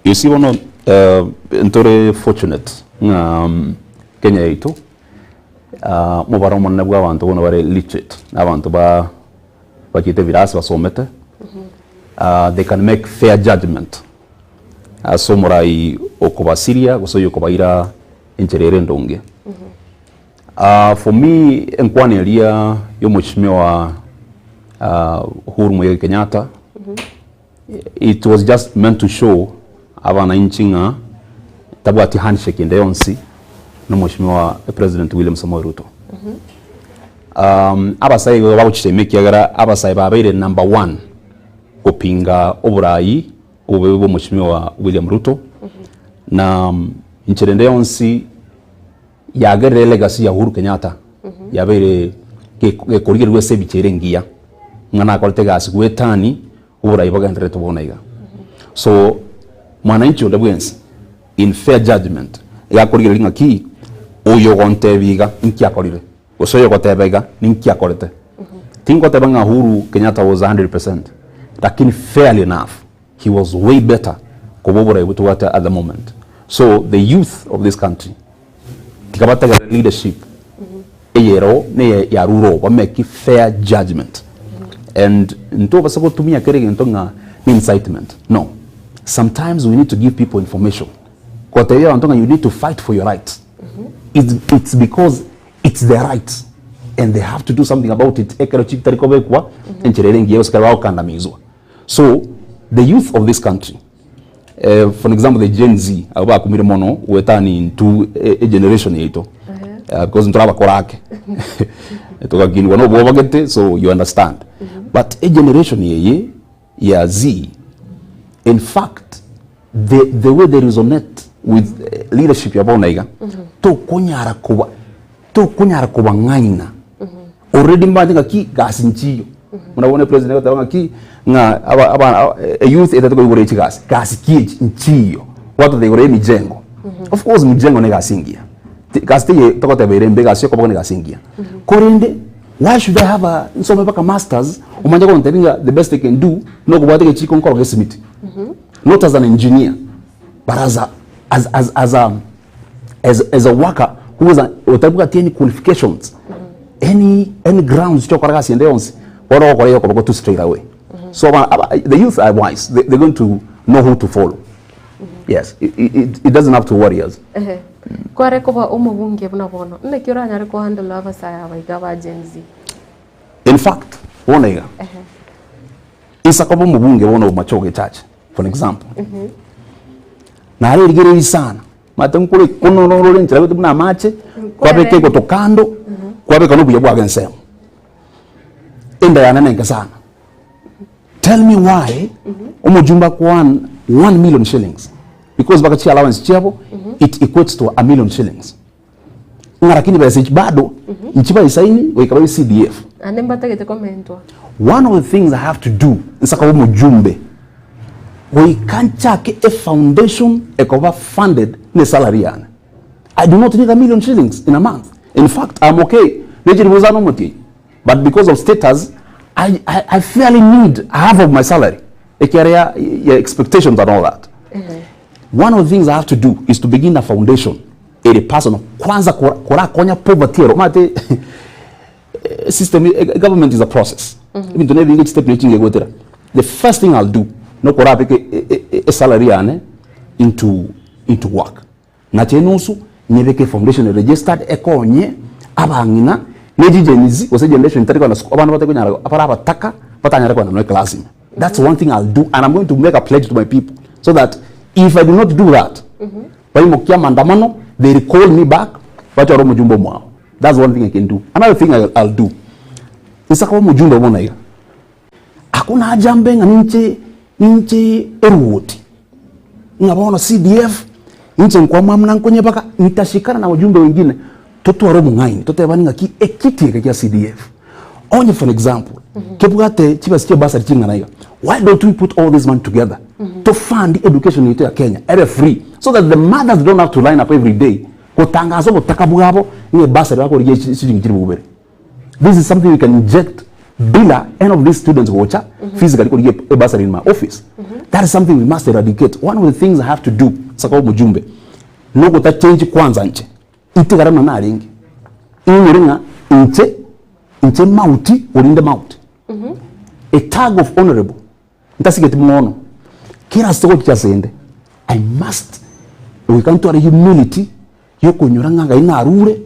You see one very fortunate Kenya yetu mubaro monna bwa abantu bono bare literate abantu bakite virasi basomete they can make fair judgment asomorai okubasiria guso yokubaira encherere ndonge. For me enkwani elia yo mheshimiwa Uhuru Muigai Kenyatta it was just meant to show abana inchinga tabati handshake ndeyonsi no mheshimiwa President William Samoei Ruto. ABASAE babuchitemekiyagara ABASAE babaire number 1 kupinga OBORAI ubebo mheshimiwa William Ruto na inchere ndeyonsi yagerere legacy ya Uhuru Kenyatta yabaire gekorigerwe sebicherengia ngana kolte gasi gwetani OBORAI bagandere tubonaiga so mwananchi odabwensi in fair judgment yakorigerere ngaki oyo gontebiga inkiakorire osoyo gotebega ninkiakorete tingo tebanga Uhuru Kenyatta was 100% lakini fairly enough he was way better ko OBORAI butuwata at the moment. So the youth of this country tikabata leadership eyero ne yaruro wa make fair judgment and nto basako tumia kerege ntonga incitement. No. Sometimes we need to give people information. You need to fight for your rights. It's because it's their rights and they have to do something about it. So the youth of this country, for example, the Gen Z, we're into a generation because so you understand. But a generation Z, in fact, the way they resonate with leadership to kunyara kuba ngaina already mbadinga ki gasinchiyo muna president wa ki nga a youth etatuko igore chigasi ki nchiyo watu they gore mijengo of course mijengo ne gasingia gasite tokote berembe gasio ko ne gasingia korende why should I have a nsome baka masters umanje ko ntabinga the best they can do no kubate chiko nkoro gesimiti not as an engineer but as a worker who has any qualifications, any grounds to correct and go to straight away. So the youth are wise. They're going to know who to follow. Yes, it doesn't have to worry us. In fact, for example, na aligere sana matankule kono noro nchira betu na mache kwa beke ko tokando kwa beke no buye bwa gensem enda yana nenga sana. Tell me why umujumba kwa 1 million shillings because bakachi allowance chiabo it equates to 1 million shillings ngarakini bese bado nchiba isaini wekabaye CDF anemba tagete commentwa. One of the things I have to do nsaka umujumbe we can't check a foundation cover funded in a salary. I do not need 1 million shillings in a month. In fact, I'm okay. But because of status, I fairly need half of my salary. Your expectations and all that. One of the things I have to do is to begin a foundation. A person kwanza konya poverty. System government is a process. The first thing I'll do no korapeke a salary into work na chenusu nyebeke foundation registered ekonye abangina nejijenizi ose generation tariko na abantu batekonya apara bataka batanyara kwa na class. That's one thing I'll do, and I'm going to make a pledge to my people so that if I do not do that they recall me back. That's one thing I can do. Another thing I'll do is hakuna jambe nche eruoti ngabona CDF nche kwa mamna nkonye baka nitashikana na wajumbe wengine toto aro mungaini toto yabaninga ki ekiti ya CDF onye for example kebugate chiba sikia basa chinga na hiyo. Why don't we put all this money together to fund education in Kenya at free so that the mothers don't have to line up every day kutangazo kutakabugabo ni basa yako rije shilingi bubere. This is something we can inject bila end of these students watcha physically could get a bursary in my office. That is something we must eradicate. One of the things I have to do saka mujumbe no go ta change kwanza nche itigarana na ringi imuringa nche mauti urinde mauti a tag of honorable ntasigete muono kila soko kyasende I must we can to humility yokunyura nganga inarure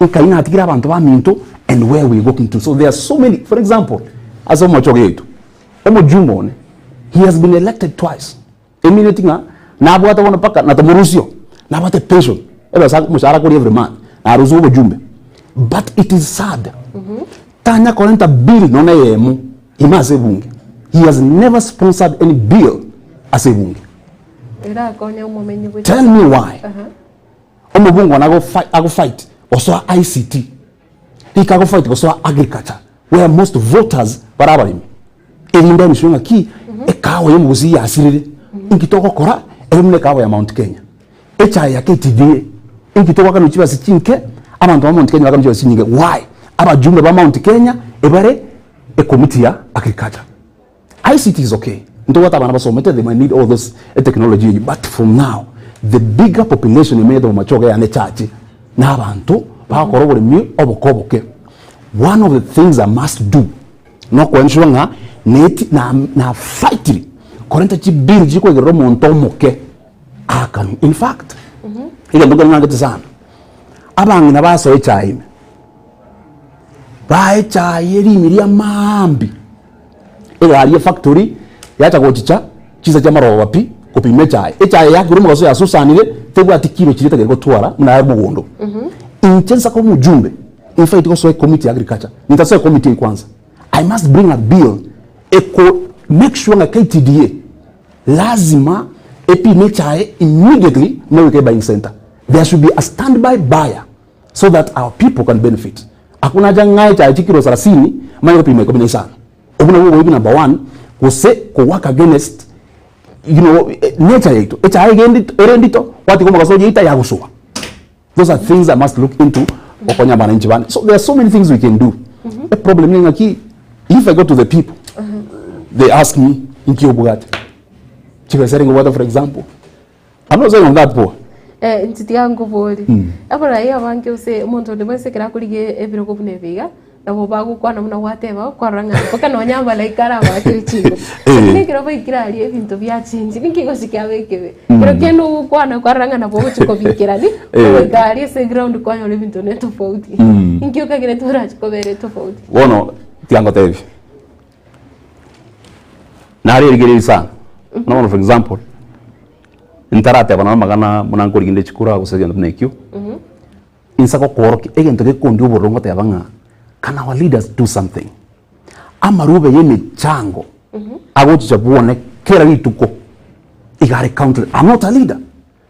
ikaina atigira abantu ba minto and where we walking to. So there are so many. For example, as Omochogetu, Omojumone, he has been elected twice. Immediately, na bwata wana paka na tamurusio, na bwata pension. Eba sa mushahara kodi every month. Na ruzu Omojumbe. But it is sad. Tanya kolenta bill nona yemu ima sebunge. He has never sponsored any bill as a bunge. Tell me why. Omobungu wana go fight. Also ICT. He can go fight also agriculture where most voters barabarimi. Elinda nishunga ki ekawa yemuzi ya asirire. Inkitoko kora elimne kawa ya Mount Kenya. Echa ya KTDA. Inkitoko kanu chiba sichinke abantu ba Mount Kenya bakamchiba sinyinge. Why? Abajumbe ba Mount Kenya ebare a committee ya agriculture. ICT is okay. Nto wata bana basomete they might need all this technology, but for now the bigger population imedo machoga ya ne church na abantu bakorobole mi obokoboke. One of the things I must do no kwenshuanga neti na fight korenta chi bill chi ko gero monto moke akan in fact ile mbuga nganga tsana abangi nabaso echaime ba echaye limiria mambi ile ali factory yacha gochicha chisa cha maroba pi kupime chaye echaye yakuru mugaso ya susanire tebwa atikiro chirita gero twara muna mugondo inchensa ko mujumbe in fact ko committee agriculture nitasoe committee kwanza I must bring a bill make sure nga KTDA lazima epi mechae immediately no buying center. There should be a standby buyer so that our people can benefit. Hakuna janga cha chikiro 30 mayo pime 15. Obuna wo number 1 ko work against nature yetu. Echa erendito wati ko magasoje ita yaguswa. Those are things I must look into okonya bana nchi bana. So there are so many things we can do. The problem ni ngaki if I go to the people they ask me in Kiobugati. Chivesaring water, for example. I'm not saying on that poor. Ntitiango boli. ABASAE abange use umuntu ndemese kira kulige ebiro kubuneviga. Nabo bagu kwana muna wateba kwaranga paka no nyamba la ikara ba kiri chingo. Ni kiro ba ikira ali ebintu bya change. Ni kigo sikabekebe. Kiro kenu kwana kwaranga na bogo chiko bikira ni. Gari se ground kwa yo ebintu neto fauti. Inkio ka kire tora chiko bere to fauti. Wono tiango tevi. Nari rigiri sana. No, for example, intarate bana magana munangori ginde chikura kusajja ndekyo. Insako koroki egento ke kondi borongo te abanga. Can our leaders do something? Amarube yeme chango. Agochi chabuone kera bituko. Igare country. I'm not a leader.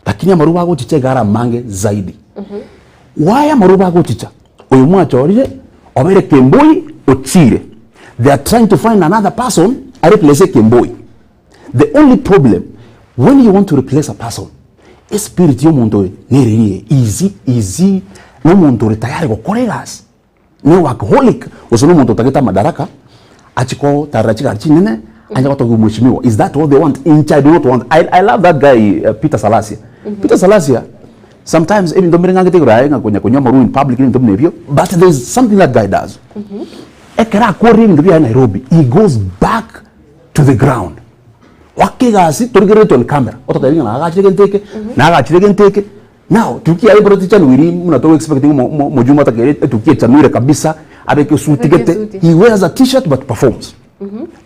Lakini amaruba agochi chegara mange zaidi. Why amaruba agochi cha? Oyo mwachorire obere Kemboi ochire. They are trying to find another person to replace Kemboi. The only problem when you want to replace a person is spirit yo muntu ni easy no muntu tayari gokoregas no workaholic usono muntu tageta madaraka achiko tarachika chinene anja gotogu mheshimiwa. Is that what they want? In China do not want. I love that guy Peter Salasia. Peter Salasia sometimes even though mrenga ngete kurayenga konya maru in public in tumnevyo, but there is something that guy does. Ekera kori ndio ya Nairobi, he goes back to the ground. Wakigasi turigere on camera ototaringa na agachire genteke now tukia ayi politician wiri muna to expecting mojuma takere tukia chanure kabisa abeke suti gete he wears a t-shirt but performs.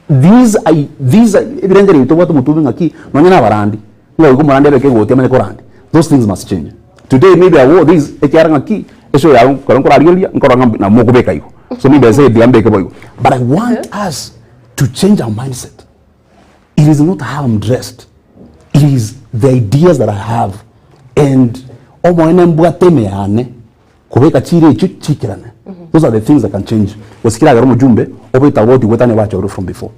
These evidently to watu mutu ngaki nonyana barandi ngo ngo marandi abeke gote amene korandi. Those things must change. Today maybe I wore this ekyaranga ki eso ya koranko rariolia nkoranga na mogobeka iko so maybe I say diambeke boyo, but I want us to change our mindset. It is not how I'm dressed. It is the ideas that I have. And those are the things that can change. From before.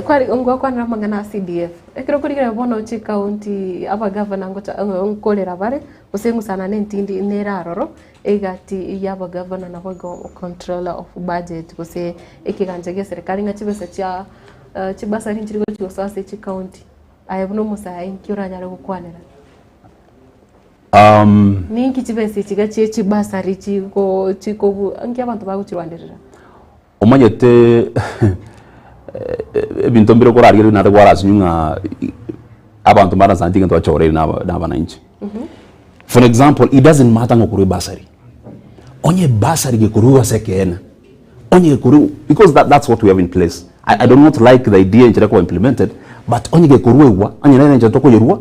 Kwari ungwa kwana mangana CDF. Ekiro kurigera bono chi county aba governor ngota nkolera bare usengu sana nentindi neraroro egati yaba governor na bogo controller of budget kuse ekiganje serikali ngachibese cha chibasa rinchirigo cyosase chi county ayabno musa inkira nyara gukwanira ninki chibese chigache chibasa richiko chiko anki abantu baguchirwandirira omanyete ebintu mbiro korarire na rwarazi nyunga abantu mara santinga to achorere na bananchi. For example, it doesn't matter ngokuru basari onye basari gekuruwa sekena onye gekuruwa because that's what we have in place. I do not like the idea in Chirako implemented, but onye gekuruwa onye nene njatoko yerwa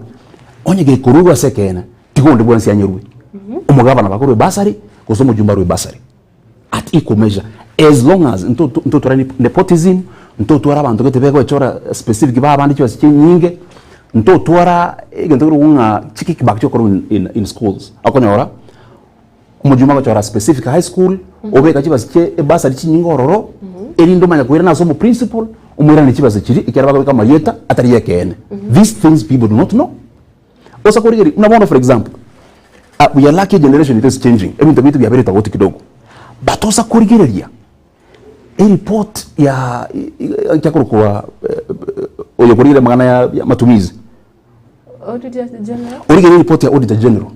onye gekuruwa sekena tigonde bwansi anyerwe umugaba na bakuru basari kusomo jumbaru basari at equal measure as long as nto turani nepotism nto twara abantu ketebeko chora specific ba abandi cyo nyinge nto twara egento runga chiki bakcho koro in schools akonyora umujuma ko chora specific high school obeka chibasike basari chinyingororo erindo manya kwera na somo principal umwira ni chibase chiri ikera bako kama yeta atari yekene. These things people do not know. Osa korigeri unabona for example we are lucky generation it is changing ebintu bitu byabere tawoti kidogo but osa korigereria report ya kwa oyo korigere magana ya matumizi auditor general origere report ya auditor general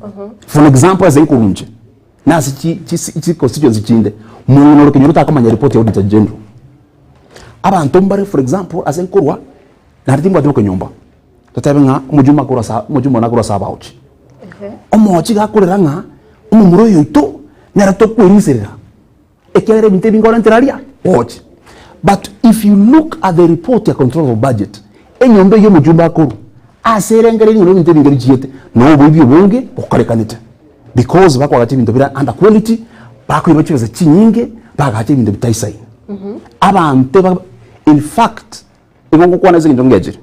for example as ikurunje nasi chi constituency chinde mungu noro kenyuta kama nya report ya auditor general abantu mbare for example as enkorwa na ritimba tuko nyumba tatabenga mujuma na kura saba uchi omochi gakurira nga umumuro yoito nera to kwirisira ekere binte bingora nteraria watch. But if you look at the report ya control of budget enyombe yo mujumba akuru aserengere ngiro binte bingari chiete no bibyo bonge okarekanite because bakwa gati bintu bira under quality bako ibachibeza chinyinge bagati bintu bitaisai abantu in fact ingongo kwana zinto ngejere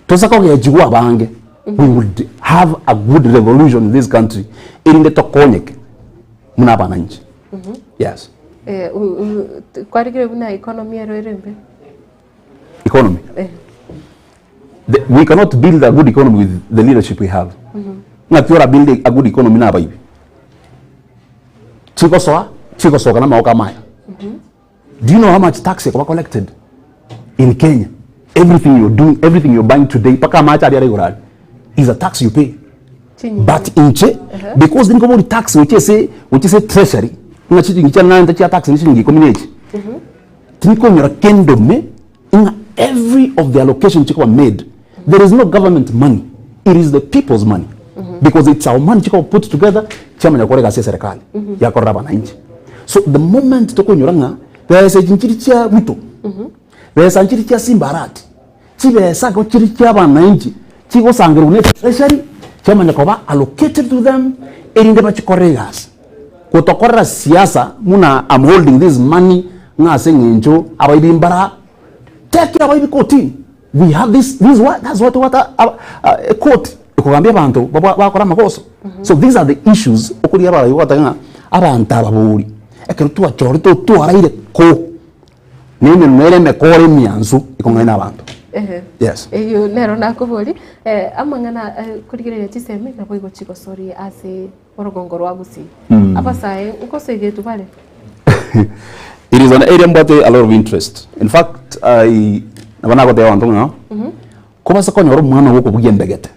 tosaka kugejigwa bange we would have a good revolution in this country irinde tokonyeke muna bananchi yes kwarigire buna economy erembe economy we cannot build a good economy with the leadership we have ngatiora build a good economy na baibi chiko soa kana maoka maya do you know how much tax you collected in Kenya? Everything you're doing, everything you're buying today, paka macha dia regular is a tax you pay. But in che, because then come tax which say treasury, nga chitu ngicha na ntacha tax ni shingi community. Tiniko nyora kendo me in every of the allocation chiko made, there is no government money. It is the people's money. Because it's our money chiko put together, chama ya korega sia serikali. Ya koraba bananchi. So the moment toko nyora nga, there is a chinchiricha wito. Besa nchiri chia simbarati chibesa ko chiri chia bananchi chiko sangero ne treasury chama nyakoba allocated to them erinde bachikoregas kutokorra siasa muna I'm holding this money nga sengenjo abaidi mbara take abaidi koti we have this what that's what a court ikugambia bantu bakora makoso so these are the issues okuri aba yotanga abantu ababuri ekero tuwa chorito tu araire ko nime mwere mekore mianzu ikongana abantu yes eyo nero nakuburi amangana kurigirira chiseme na boigo chiko sorry ase orogongo rwa Gusii ABASAE ukosege tubale it is an area that a lot of interest. In fact nabana ko tewa ntonga kuba se konyoro mwana woko bugembegete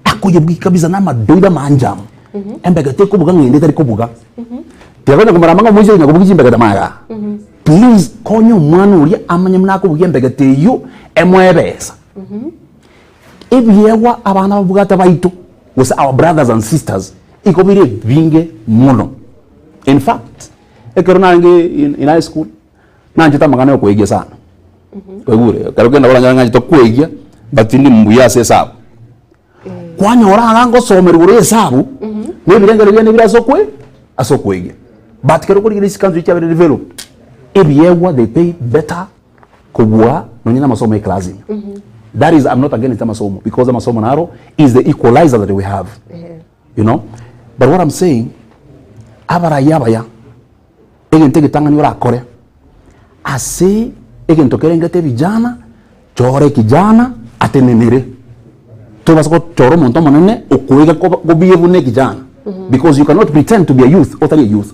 akuye bwi kabisa na madoida manjam embegete ko buga ngende tari ko buga tebona kumara manga muje na ko bugi mbegete maga please konyo mwana uri amanya mnako bugembegete yo emwebesa ebyewa abana babugata baitu was our brothers and sisters ikobire binge muno. In fact ekerona nge in high school nanje tamagana okwegia sana kwegure karugenda bora nganje tokwegia batindi mbuya sesabu kwanyora ngango somera uri sesabu nebirengere byane birasokwe asokwegia but kerukuri isi kanzu cyabe develop ebyewa they pay better kubwa nonyina masomo e class. That is, I'm not against masomo because masomo naro is the equalizer that we have. You know, but what I'm saying, abara yabaya egente gitanga nyora akore ase egento kerengete vijana chore kijana atenenere to basko choro monto monene okuiga ko bievu ne kijana because you cannot pretend to be a youth or a youth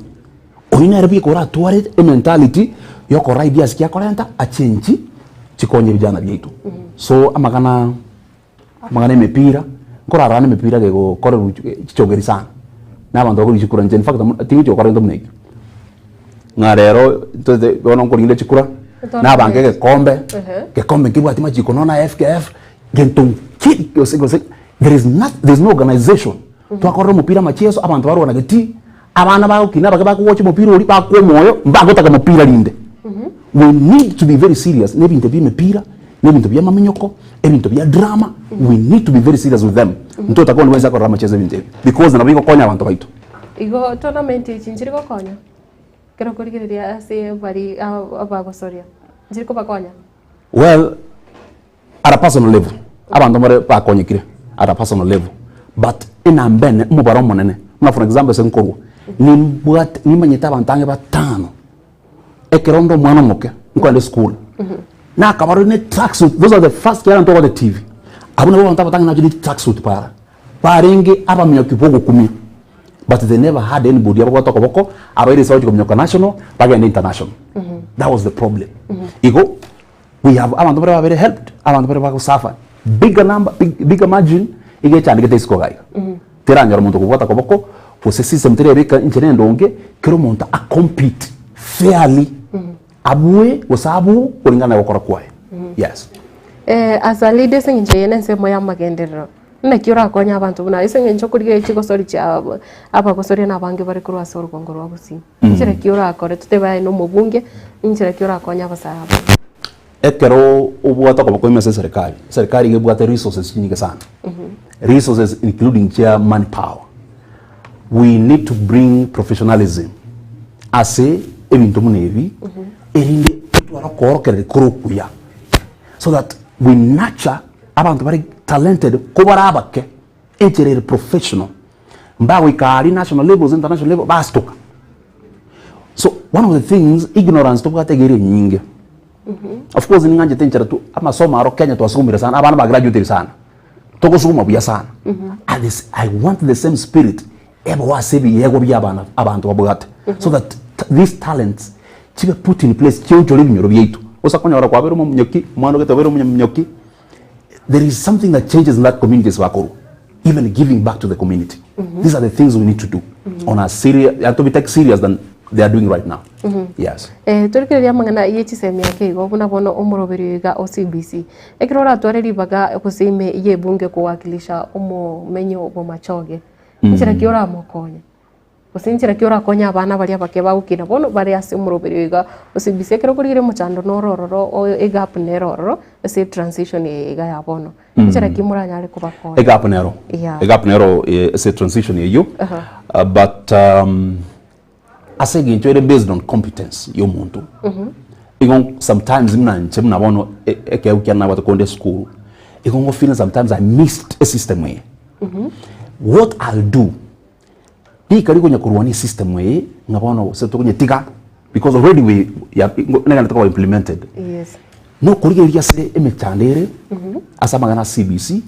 oina rebi ko ra tuare mentality yoko ra ideas kia korenta a change chikonye vijana byetu so amagana mepira nkora rana mepira gego kore chichogeri sana n'abantu bakora chikura nje in fact tingi chokora ndo muneki ngarero ntoze bona nkorinde chikura n'abange gekombe kibwati machiko nona FKF gento kiri yose there is no organization twakora mupira machezo abantu barona geti abana bakina bakwacha mupira uri bakwo moyo mbagotaka mupira linde. We need to be very serious. Nebi into mepira, nebi into mamenyoko, nebi into drama. We need to be very serious with them. Nto takoni wenza ko rama cheze binte because na biko konya abantu baitu. Igo tournament chinchiri ko konya. Kero kurigiria ase bari abago soria. Njiri ko bakonya. Well, at a personal level. Abantu bare bakonyekire at a personal level. But ina mbene mubaro monene. Na for example senkorwa. Ni manyeta bantange batano. Ekerondo mwana moke nkwende school na kabaro ne tracksuit. Those are the first year on the TV abuna bo ntaba tanga na tracksuit para parenge aba mnyokipogo kumi but they never had anybody aba kwatoko boko aba ile sauti komnyoka national baga international. That was the problem. Ego we have abantu bare very helped abantu bare ba suffer bigger margin ige cyane gete isko gayo teranya rumuntu kwata koboko for system tereka inchene ndonge kero monta a compete fairly abue wasabu kulingana na wakora kwae. Yes. as a leader singe yene nsemo ya magendero na kiura konya abantu buna isenye nchokuriye chiko sori cha aba kosori na bange bari kurwa soro kongoro abusi nchira kiura akore tuteba no mubunge nchira kiura konya basaba ekero ubwata kwa kwa serikali ngebwata resources nyingi sana resources including manpower. We need to bring professionalism ASE ebintu munevi erinde twarakorokerere kurukuya so that we nurture abantu bari talented kubarabake encherere professional mbawe kali national levels international level bastoka. So one of the things ignorance to kategori nyingi of course ninganje tenchera tu amasomo aro Kenya twasumira sana abana ba graduate sana tokosuma buya sana I want the same spirit ebo wasebi yego byabana abantu babugate so that these talents chibe put in place cyo libinyoro byetu osakonya ora kwabero mu munyoki mwana gatobero mu munyoki. There is something that changes in that community swakoro, even giving back to the community. These are the things we need to do on a serious and to be take serious than they are doing right now. Yes. Turikira mangana yechi semya ke go buna bono omoroberi ga OCBC ekirora twareri baga kusime ye bunge kuwakilisha omo menyo bo machoge nchira kiora mokonya kusinchira kiora konya abana bali abake bagukina bono bari ase omoroberi ga OCBC ekiro kurire muchando norororo o egap neroro ase transition ega ya bono nchira kimuranya ari kubakonya egap nero ase transition yeyo but ase gincho based on competence yo muntu igon sometimes mna bono eke ukana watu konde school igon feel sometimes I missed a system way. What I'll do bi kari konya kurwani system way ngabono se to konya tiga because already we ya nega to implemented. Yes. No kurige ya se emechandere asa magana CBC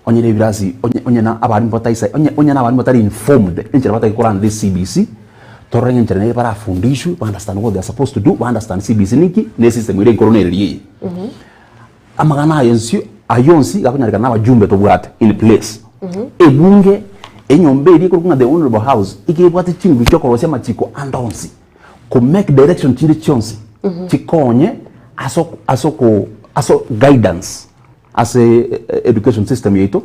onye ne birasi onye na abari mpotaisa onye na abari motari informed enchera bata ikoran this CBC torrenga internet para fundishu to understand what they are supposed to do, to understand CBC niki ne system ile coronel ye amagana ayonsi gakunyarika na bajumbe to bwate in place ebunge enyombe iri ko the honorable house ikibwate chingu cyoko rose machiko andonsi ko make direction chinde chonsi chikonye aso guidance as a education system yeto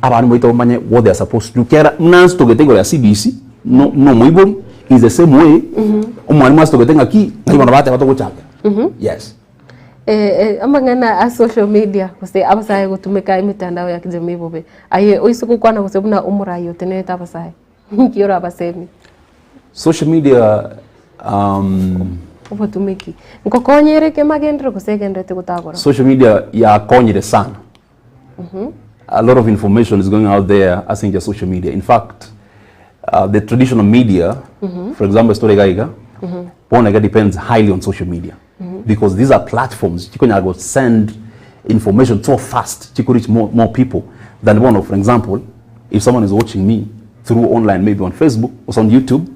abantu moito manye what they are supposed to do kera nans to getego ya CBC no moibori is the same way umwalimu asitoketenga ki ngibona bate batokuchaka. Yes. Amangana a social media kuse ABASAE gutumika imitandao ya kijamii bobe aye oisuku kwana kusebuna OBORAI yoteneta ABASAE kiora abasemi social media ubotumiki nkokonyere ke magendro kusegendete gutagora social media ya konyere sana. A lot of information is going out there as in just social media. In fact, the traditional media, for example, story gaiga, depends highly on social media because these are platforms. You can go send information so fast. You could reach more people than one. For example, if someone is watching me through online, maybe on Facebook or on YouTube,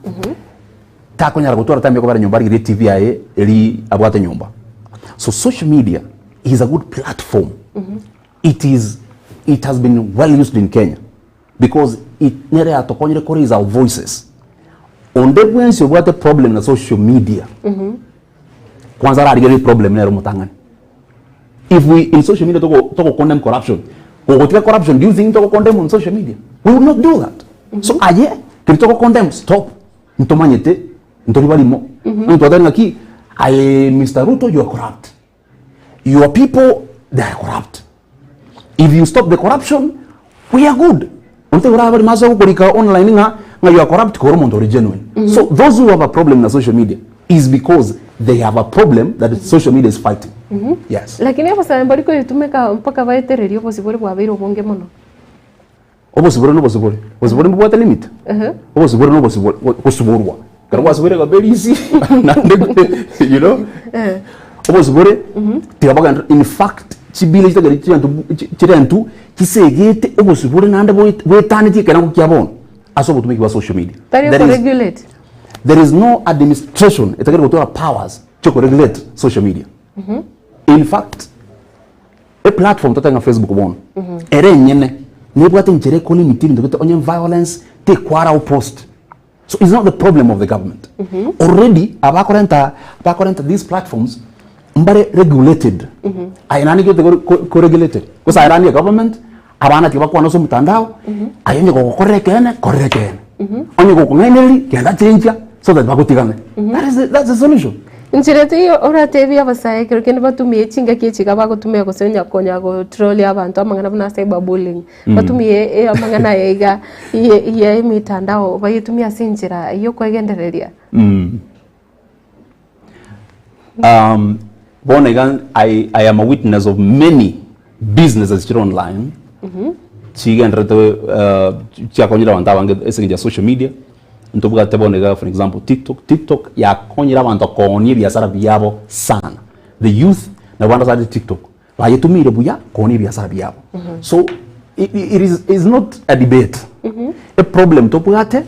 so social media is a good platform. It has been well used in Kenya because it is our voices. On the ones you got a problem in social media, problem. If we in social media to condemn corruption, or corruption, do you think to condemn on social media? We will not do that. So aye, to condemn, stop. Ntomanyete, ntoribalimo. Ntodanaki, Mr. Ruto, you are corrupt. Your people, they are corrupt. If you stop the corruption, we are good. Online, you are corrupt, genuine. So those who have a problem in social media is because they have a problem that the social media is fighting. Yes. Lakini ABASAE mbariko yutumeka mpaka baetererio posibole bwabiro bonge mono. Obosibole mbwata limit. Obosibole kusuburwa. Karwa subere ga very easy. You know? Obosibole tibaga in fact chibile chirantu kisegete obosibole nande boetani tikana kukyabona asobo tumiki ba social media. There is no administration etakere gotora powers to regulate social media. In fact, a platform totanga Facebook one ere nyene nebwate nchere ko limiti ndo onye violence te kwara post. So it's not the problem of the government. Already abakorenta these platforms mbare regulated ainani kyote ko regulated because irani government abana tiba kwa noso mtandao ayenye ko korekene onye ko ngeneli kenda change so that bakutigane that's the solution. Nchirete iyo oratebi ABASAE kero kende batumie chinga kiechika bagutumia gusenya konya go troll abantu amangana buna cyberbullying batumie amangana yega ye mitandao bayitumia sinjira iyo kwegendereria. Bonegan, I am a witness of many businesses online. Chigen reto chiakonyira wanta wange esenja social media. Ntobuga tebonega for example TikTok ya konyira wanta konye biashara byabo sana. The youth na wanda za TikTok bayitumire buya konye biashara byabo. So it is not a debate. A problem topugate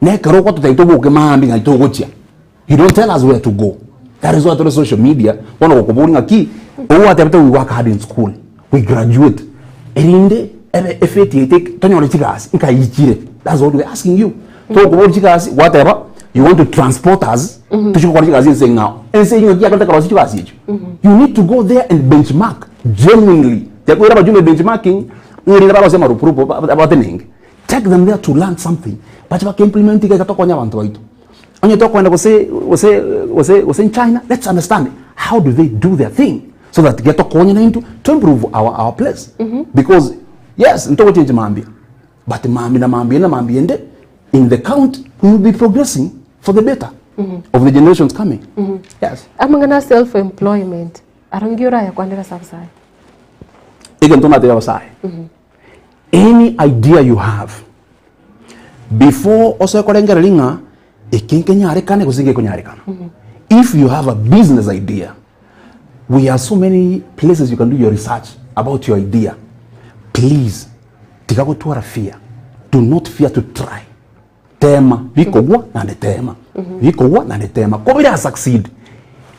ne kero ko tutaitobo ke maambi ngaitogochia. You don't tell us where to go. That is what the social media one of the key. We work hard in school. We graduate. Erinde effect take tonyo chigas inka yichire. That's what we're asking you. So chigas whatever you want to transport us to chigas is saying now. And saying you need to go there and benchmark genuinely. Take benchmarking take them there to learn something. But you can implement it when you talk when was in China, let's understand how do they do their thing so that get to improve our place. Because yes, but in the count we will be progressing for the better of the generations coming. Yes. Amangana self-employment. Arangiora ya kwandera ABASAE. Any idea you have before also korengerelinga if you have a business idea, we have so many places you can do your research about your idea. Please, fear. Do not fear to try. Tema, Covid succeed.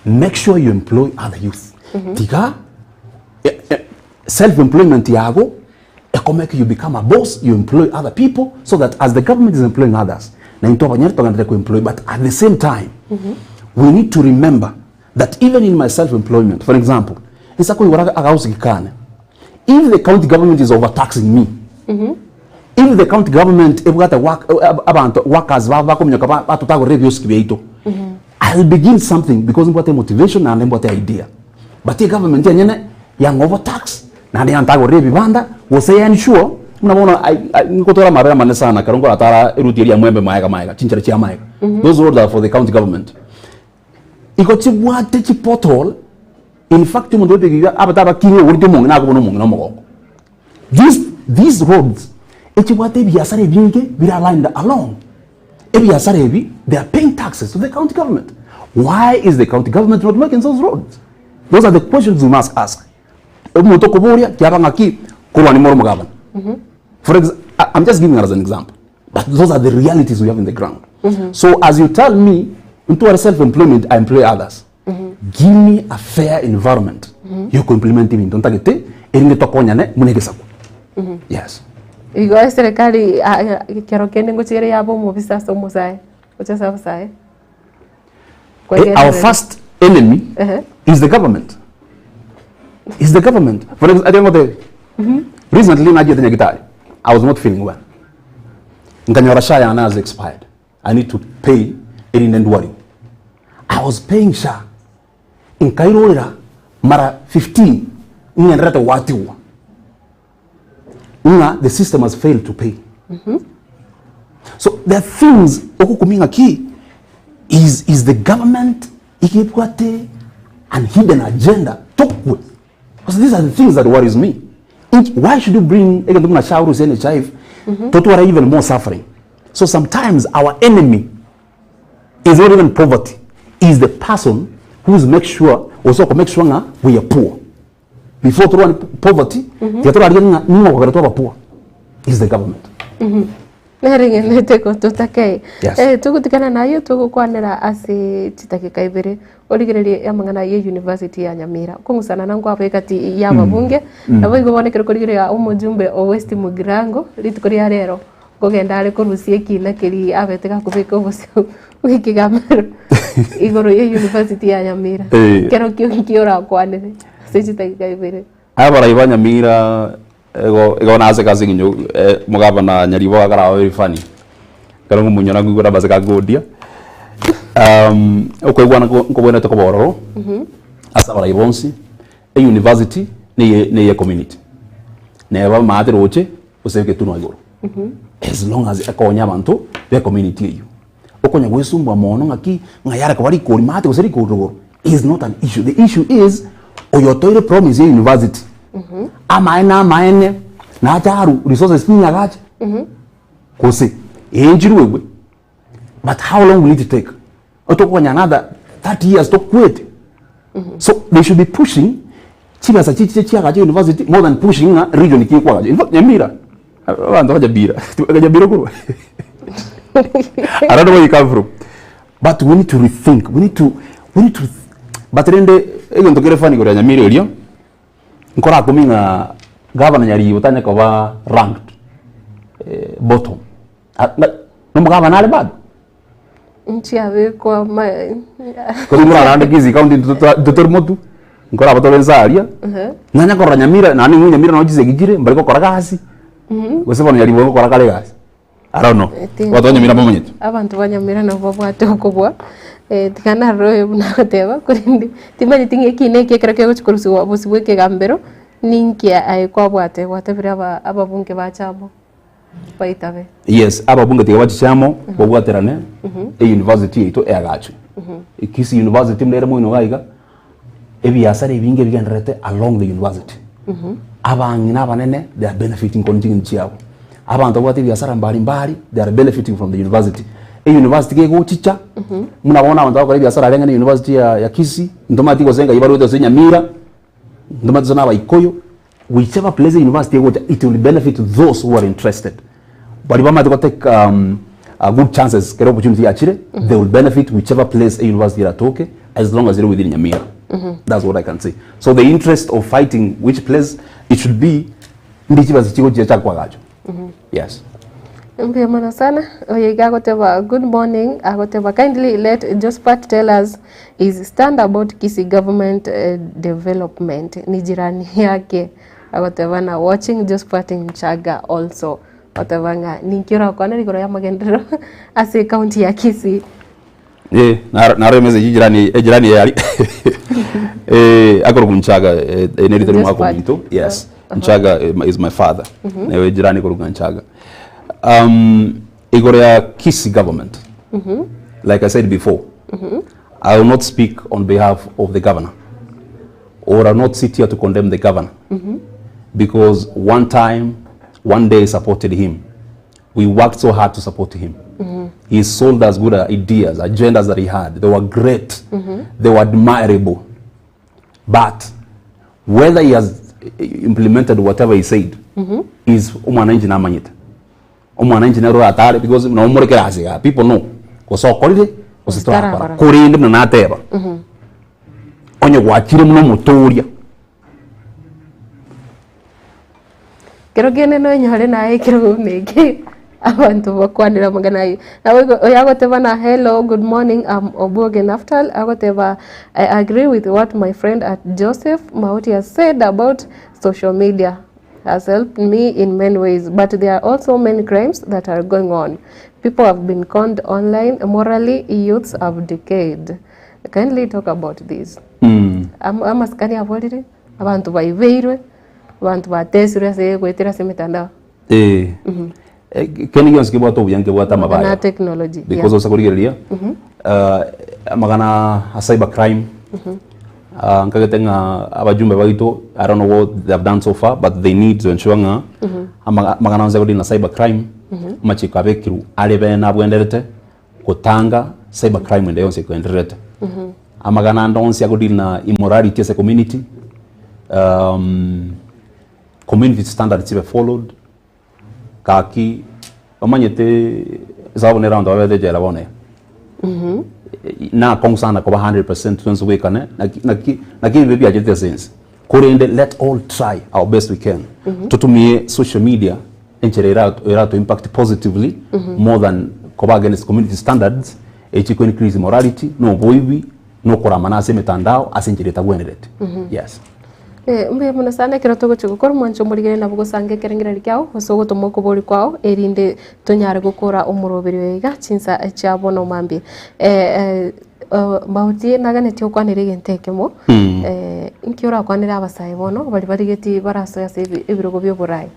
Make sure you employ other youth. Self-employment yago, make you become a boss, you employ other people, so that as the government is employing others, but at the same time, we need to remember that even in my self-employment, for example, if the county government is overtaxing me, if the county government I'll begin something because of the motivation and what the idea. But the government young overtax, was saying sure. Nikotora mara mane sana karongo atara erutiria mwembe maega chinchara chia maega. Those roads are for the county government. Iko chibwa techi pothole. In fact, mo dobe giga abataba kinye wurite mongi na kubono mongi na mogo. These roads chibwa te biasare binge bira lined along. Biasare bi they are paying taxes to the county government. Why is the county government not making those roads? Those are the questions we must ask. Omo tokoboria kiabanga ki kurwani moro mugabana. For example, I'm just giving as an example, but those are the realities we have in the ground. So as you tell me, into our self-employment, I employ others. Give me a fair environment. You can implement it. Don't take it. Yes. Our first enemy is the government. Is the government. For example, recently, I was not feeling well. Nganyarashaya has expired. I need to pay in worry. I was paying SHA. In Cairo, Mara 15. The system has failed to pay. So there are things is the government an hidden agenda talk with. Because these are the things that worries me. Why should you bring HIV to even more suffering? So sometimes our enemy is not even poverty, is the person who's make sure we are poor. Before poverty, poor is the government. Yes. Tugutikana nayo tugukwanira ASE chitakika ibiri origererie amangana ye University ya Nyamira kungusana nangu abekati ya babunge nabo igobonekere kurigeria umujumbe o West Mugirango ritukoria rero kugenda ari kurusie kina kiri abeteka kubika ubusi wikigamero igoro ya university ya Nyamira kero kiora kwanire sechitaika ibere ABASAE ba Nyamira ego na ase kasi nyo mugaba na nyaribo agara very funny kero munyona ngura baseka godia okwegwana nkobwena to koboro asa ABASAE bonsi a university ne community ne ba maate roche useke tuno igoro as long as akonya abantu be community you okonya gwesumba mono ngaki ngayara ko bari ko maate useri ko rogo is not an issue. The issue is oyotoire promise university amaene na charu resources ni agache kose enjirwe but how long will it take otokonya another 30 years to quit so they should be pushing chibasa chichi agache university more than pushing a region kikwa agache in fact Nyamira abantu kajabira ko I don't know where you come from but we need to rethink we need to but rende ego ndokere fani ko Nyamira elio nkora kuminga governor nyari utanya ko ba ranked bottom no mugaba nale bad nchiabe kwa ko ngora rande Kisii county dr motu nkora bato bensaria nanya ko Nyamira nani Nyamira no jise gijire mbali ko kora gasi gose nyari bo kora kale gasi I don't know watu Nyamira bomonyetu abantu banyamira no babwate okobwa tikana royo bunateba kurindi timanye tinge kine kekera kyo chikurusiwa busibweke gambero ninkia ai kwabwate watebira ababunge bachamo baitabe yes ababunge tiga bachamo bobwaterane e university ito eagacho Kisii university mlere moino gaiga ebiasare binge bigenderete along the university abangi nabanene they are benefiting contingent yabo abantu bwate biasara mbali they are benefiting from the university university ke gochicha munabona abantu bakora biasara rengane university ya Kisii ndomati ko senga ibaruto se Nyamira ndomati zona baikoyo whichever place university go it will benefit those who are interested bali bamati ko take good chances kero opportunity achire they will benefit whichever place a university atoke as long as they're within Nyamira that's what I can say so the interest of fighting which place it should be ndichiba zichiko cha kwagacho yes Mpemana sana oyiga goteba good morning agoteba kindly let Josephat tell us his stand about Kisii government development ni jirani yake agoteba na watching Josephat in Chaga also otebanga nikira kwana nikoro ya magendero ase county ya Kisii na remeze jirani yali akoro kunchaga nerito mwako mito yes Chaga is my father newe jirani koro kunchaga Igorea Kisii government like I said before I will not speak on behalf of the governor or I will not sit here to condemn the governor because one day supported him we worked so hard to support him he sold us good ideas agendas that he had they were great they were admirable but whether he has implemented whatever he said is umwananchi na manyita umwananchi na ro atare because na umurekera asiga people know ko so kolide ko sitara para kurinde na ateba onye gwakire muno mutoria kero gene no nyore na kero mege abantu bakwanira magana yi nawe oyagoteba na hello good morning Oboge Naftal agoteba I agree with what my friend at Joseph Mauti has said about social media has helped me in many ways but there are also many crimes that are going on people have been conned online morally youths have decayed kindly talk about this amaskani avolire abantu baiveirwe abantu batesire se kwetira se mitandao keni yonske bwato byanke bwata mabaya na technology because of sakurigeria magana cyber crime nkagatenga abajumbe bagito I don't know what they have done so far but they need to ensure nga magana nze kuri na cyber crime machiko abekiru alebe na bwenderete kutanga cyber crime ende yonse ko enderete amagana ndonse akudi na immorality as a community community standards be followed kaki amanyete zabone round abede jela bone na kongsana ko 100% tunso wekane na bibi ajete sense kurende let all try our best we can tutumie social media encherera to impact positively more than ko against community standards echiko increase morality no boibi no koramana ase mitandao ase njireta gwenerete. Yes. Mbe muna sana kira togo chugukora mwancho murigere na bugo sange kerengera ryao osogo tomoko bori kwao erinde tonyare gukora umuroberi wega chinsa chabona mambi bauti nagane tyo kwanire gentekemo inkiora kwanire ABASAE bono bali barigeti baraso ya sebi ebirogo byo borai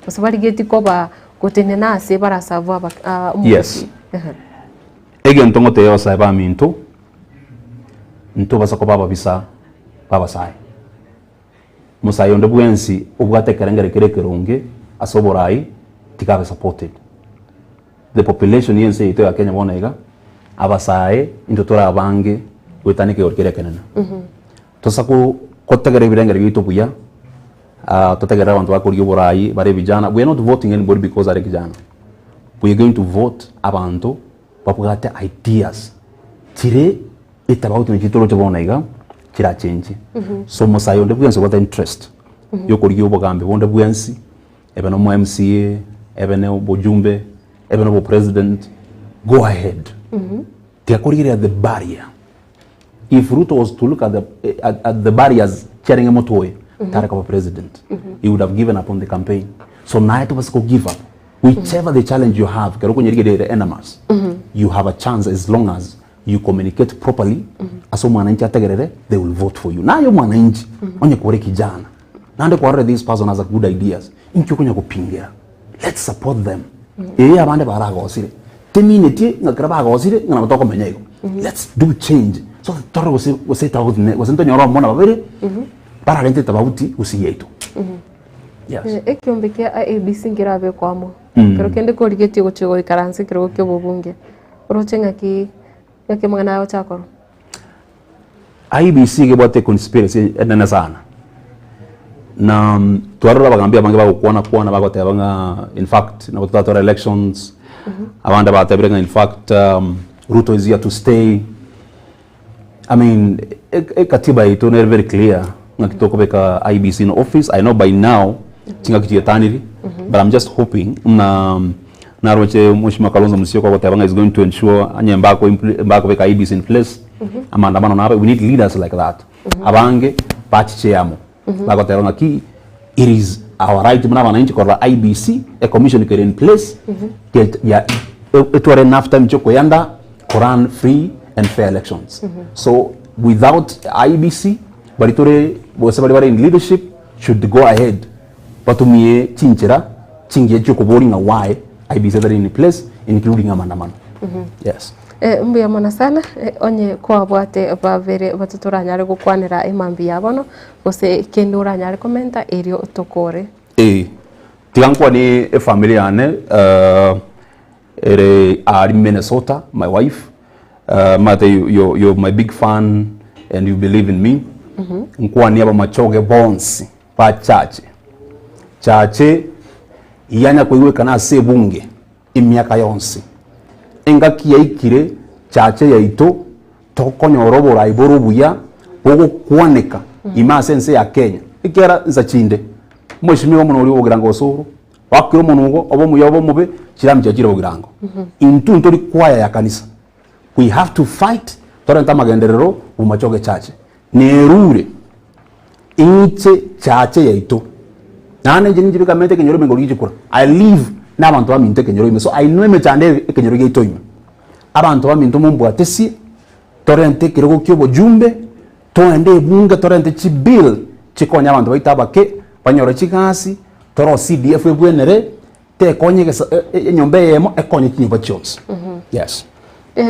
so barigeti koba gotenena ase barasava aba yes egen tongo te ABASAE ba minto nto basa ko baba bisa ABASAE musayo ndo bwensi ubwate kerengere kerekeronge asoborai tikabe supported the population yense ito ya Kenya bona iga ABASAE indotora abange wetanike orkere kenena tosaku kotegere birengere gitu buya totegere abantu bakuri OBORAI bare bijana we are not voting anybody because are kijana we are going to vote abantu bapugate ideas tire itabautu n'ikitoro cyo bona iga kira change so musayo ndo bwensi what interest yokuri obogambe bonde bwensi ebe no MCA ebe no bojumbe ebe no president go ahead tiakurira the barrier if Ruto was to look at the barriers sharing motoy taraka for president he would have given up on the campaign so now it was go give up whichever the challenge you have kero kunyirige the enemies you have a chance as long as you communicate properly aso mwananchi ategerere they will vote for you na yo mwananchi onye kore kijana nande kwa this person has a good ideas inki kunya kupingira let's support them abande baraga osire temineti ngakira baga osire ngana batoko menyego let's do change so toro was out was nto nyoro mona babere para gente tabauti usiyeto yes ekyombe ABC ngirabe kwamo kero kende ko rigeti gochigo ikaranse kero kyo bobunge urochenga ki yake mwana yao chakoro IBC ke bote conspiracy enana sana na tuarora bagambia bange bago bagote banga in fact na botata elections abanda batebrenga in fact Ruto is here to stay. I mean katiba ito na very clear ngakitoko beka IBC in office. I know by now tinga kitiyetaniri but I'm just hoping na roche Mheshimiwa Kalonzo Musyoka Watabanga is going to ensure anyembako beka IBC in place amandamano na we need leaders like that abange pachiche yamo bagotabanga ki it is our right mna wananchi kwa IBC a commission is in place ya it were enough time choko yanda run free and fair elections so without IBC baritore bosebali in leadership should go ahead batumie chinchira chingie choko boring why IBC that in place including amandamano yes mbuya mona sana onye kwa bwate bavere batuturanyare gukwanira imambi yabono bose kenduranyare komenta erio tokore tigankwa ni family ane ere ari Minnesota my wife mate you're my big fan and you believe in me nkwa ni aba machoge bonsi pa chache iyanya kwiwe kana se bunge imyaka yonse engaki yaikire chache yaito tokonyoro OBORAI borubuya bogo kwaneka imasense ya Kenya ikera nzachinde Mheshimiwa muno uri ogirango osoro wakiro munugo obo muyobo mube kiramje kiro ogirango intu ntori kwaya ya kanisa we have to fight torenta magenderero umachoge chache nerure inche chache yaito nane njinjiri kamete kenyoro mengori gikura I live n'abantu baminte kenyoro so I know me chande kenyoro gito ime abantu baminto mumbwatesi torrente kirego kyo bojumbe toende bunga torrente chi bill chikonya abantu baitabake banyoro chikasi toro CDF ebwenere te konye nyombe yemo ekonye kinyo chons yes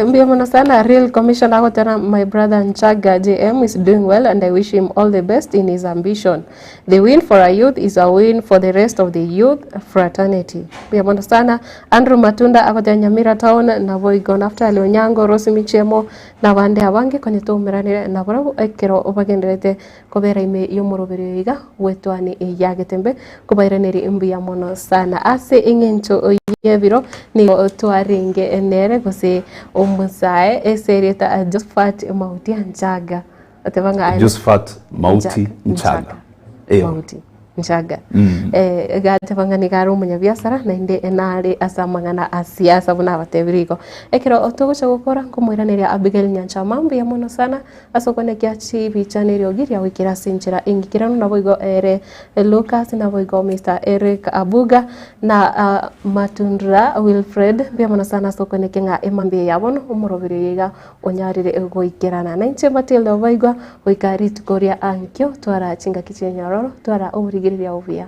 Mbia mwana sana real commissioner agotera my brother Nchaga JM is doing well and I wish him all the best in his ambition. The win for our youth is a win for the rest of the youth fraternity. Mbia mwana sana Andrew Matunda agotera Nyamira town na Boigon after Leonyango Rosi Michemo na wande abange kwenye to miranire na bora ekero obagenderete kobera ime yomorobere iga wetwani ya Getembe kubairaniri mbia mwana sana ase ingencho yebiro ni twaringe enere gose omusae esereta Josephat Mauti Nchaga atebanga Josephat Mauti Nchaga Mauti nchaga gate bangani garo munya biashara na inde enari asamangana asiasa buna batebiriko ekero otogocha gukora kumwiraniria Abigail Nyancha mambo ya mono sana asokone kiachi bichanero giria wikira sinchira ingikirano na boigo ere Lucas na boigo Mr. Eric Abuga na Matundra Wilfred bia mono sana asokone kenga emambe yabono umurobiriga onyarire goikirana na inche Matilda Obaigwa oikari tukoria ankyo twara chinga kichenyororo twara oburigiria obia.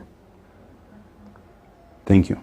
Thank you.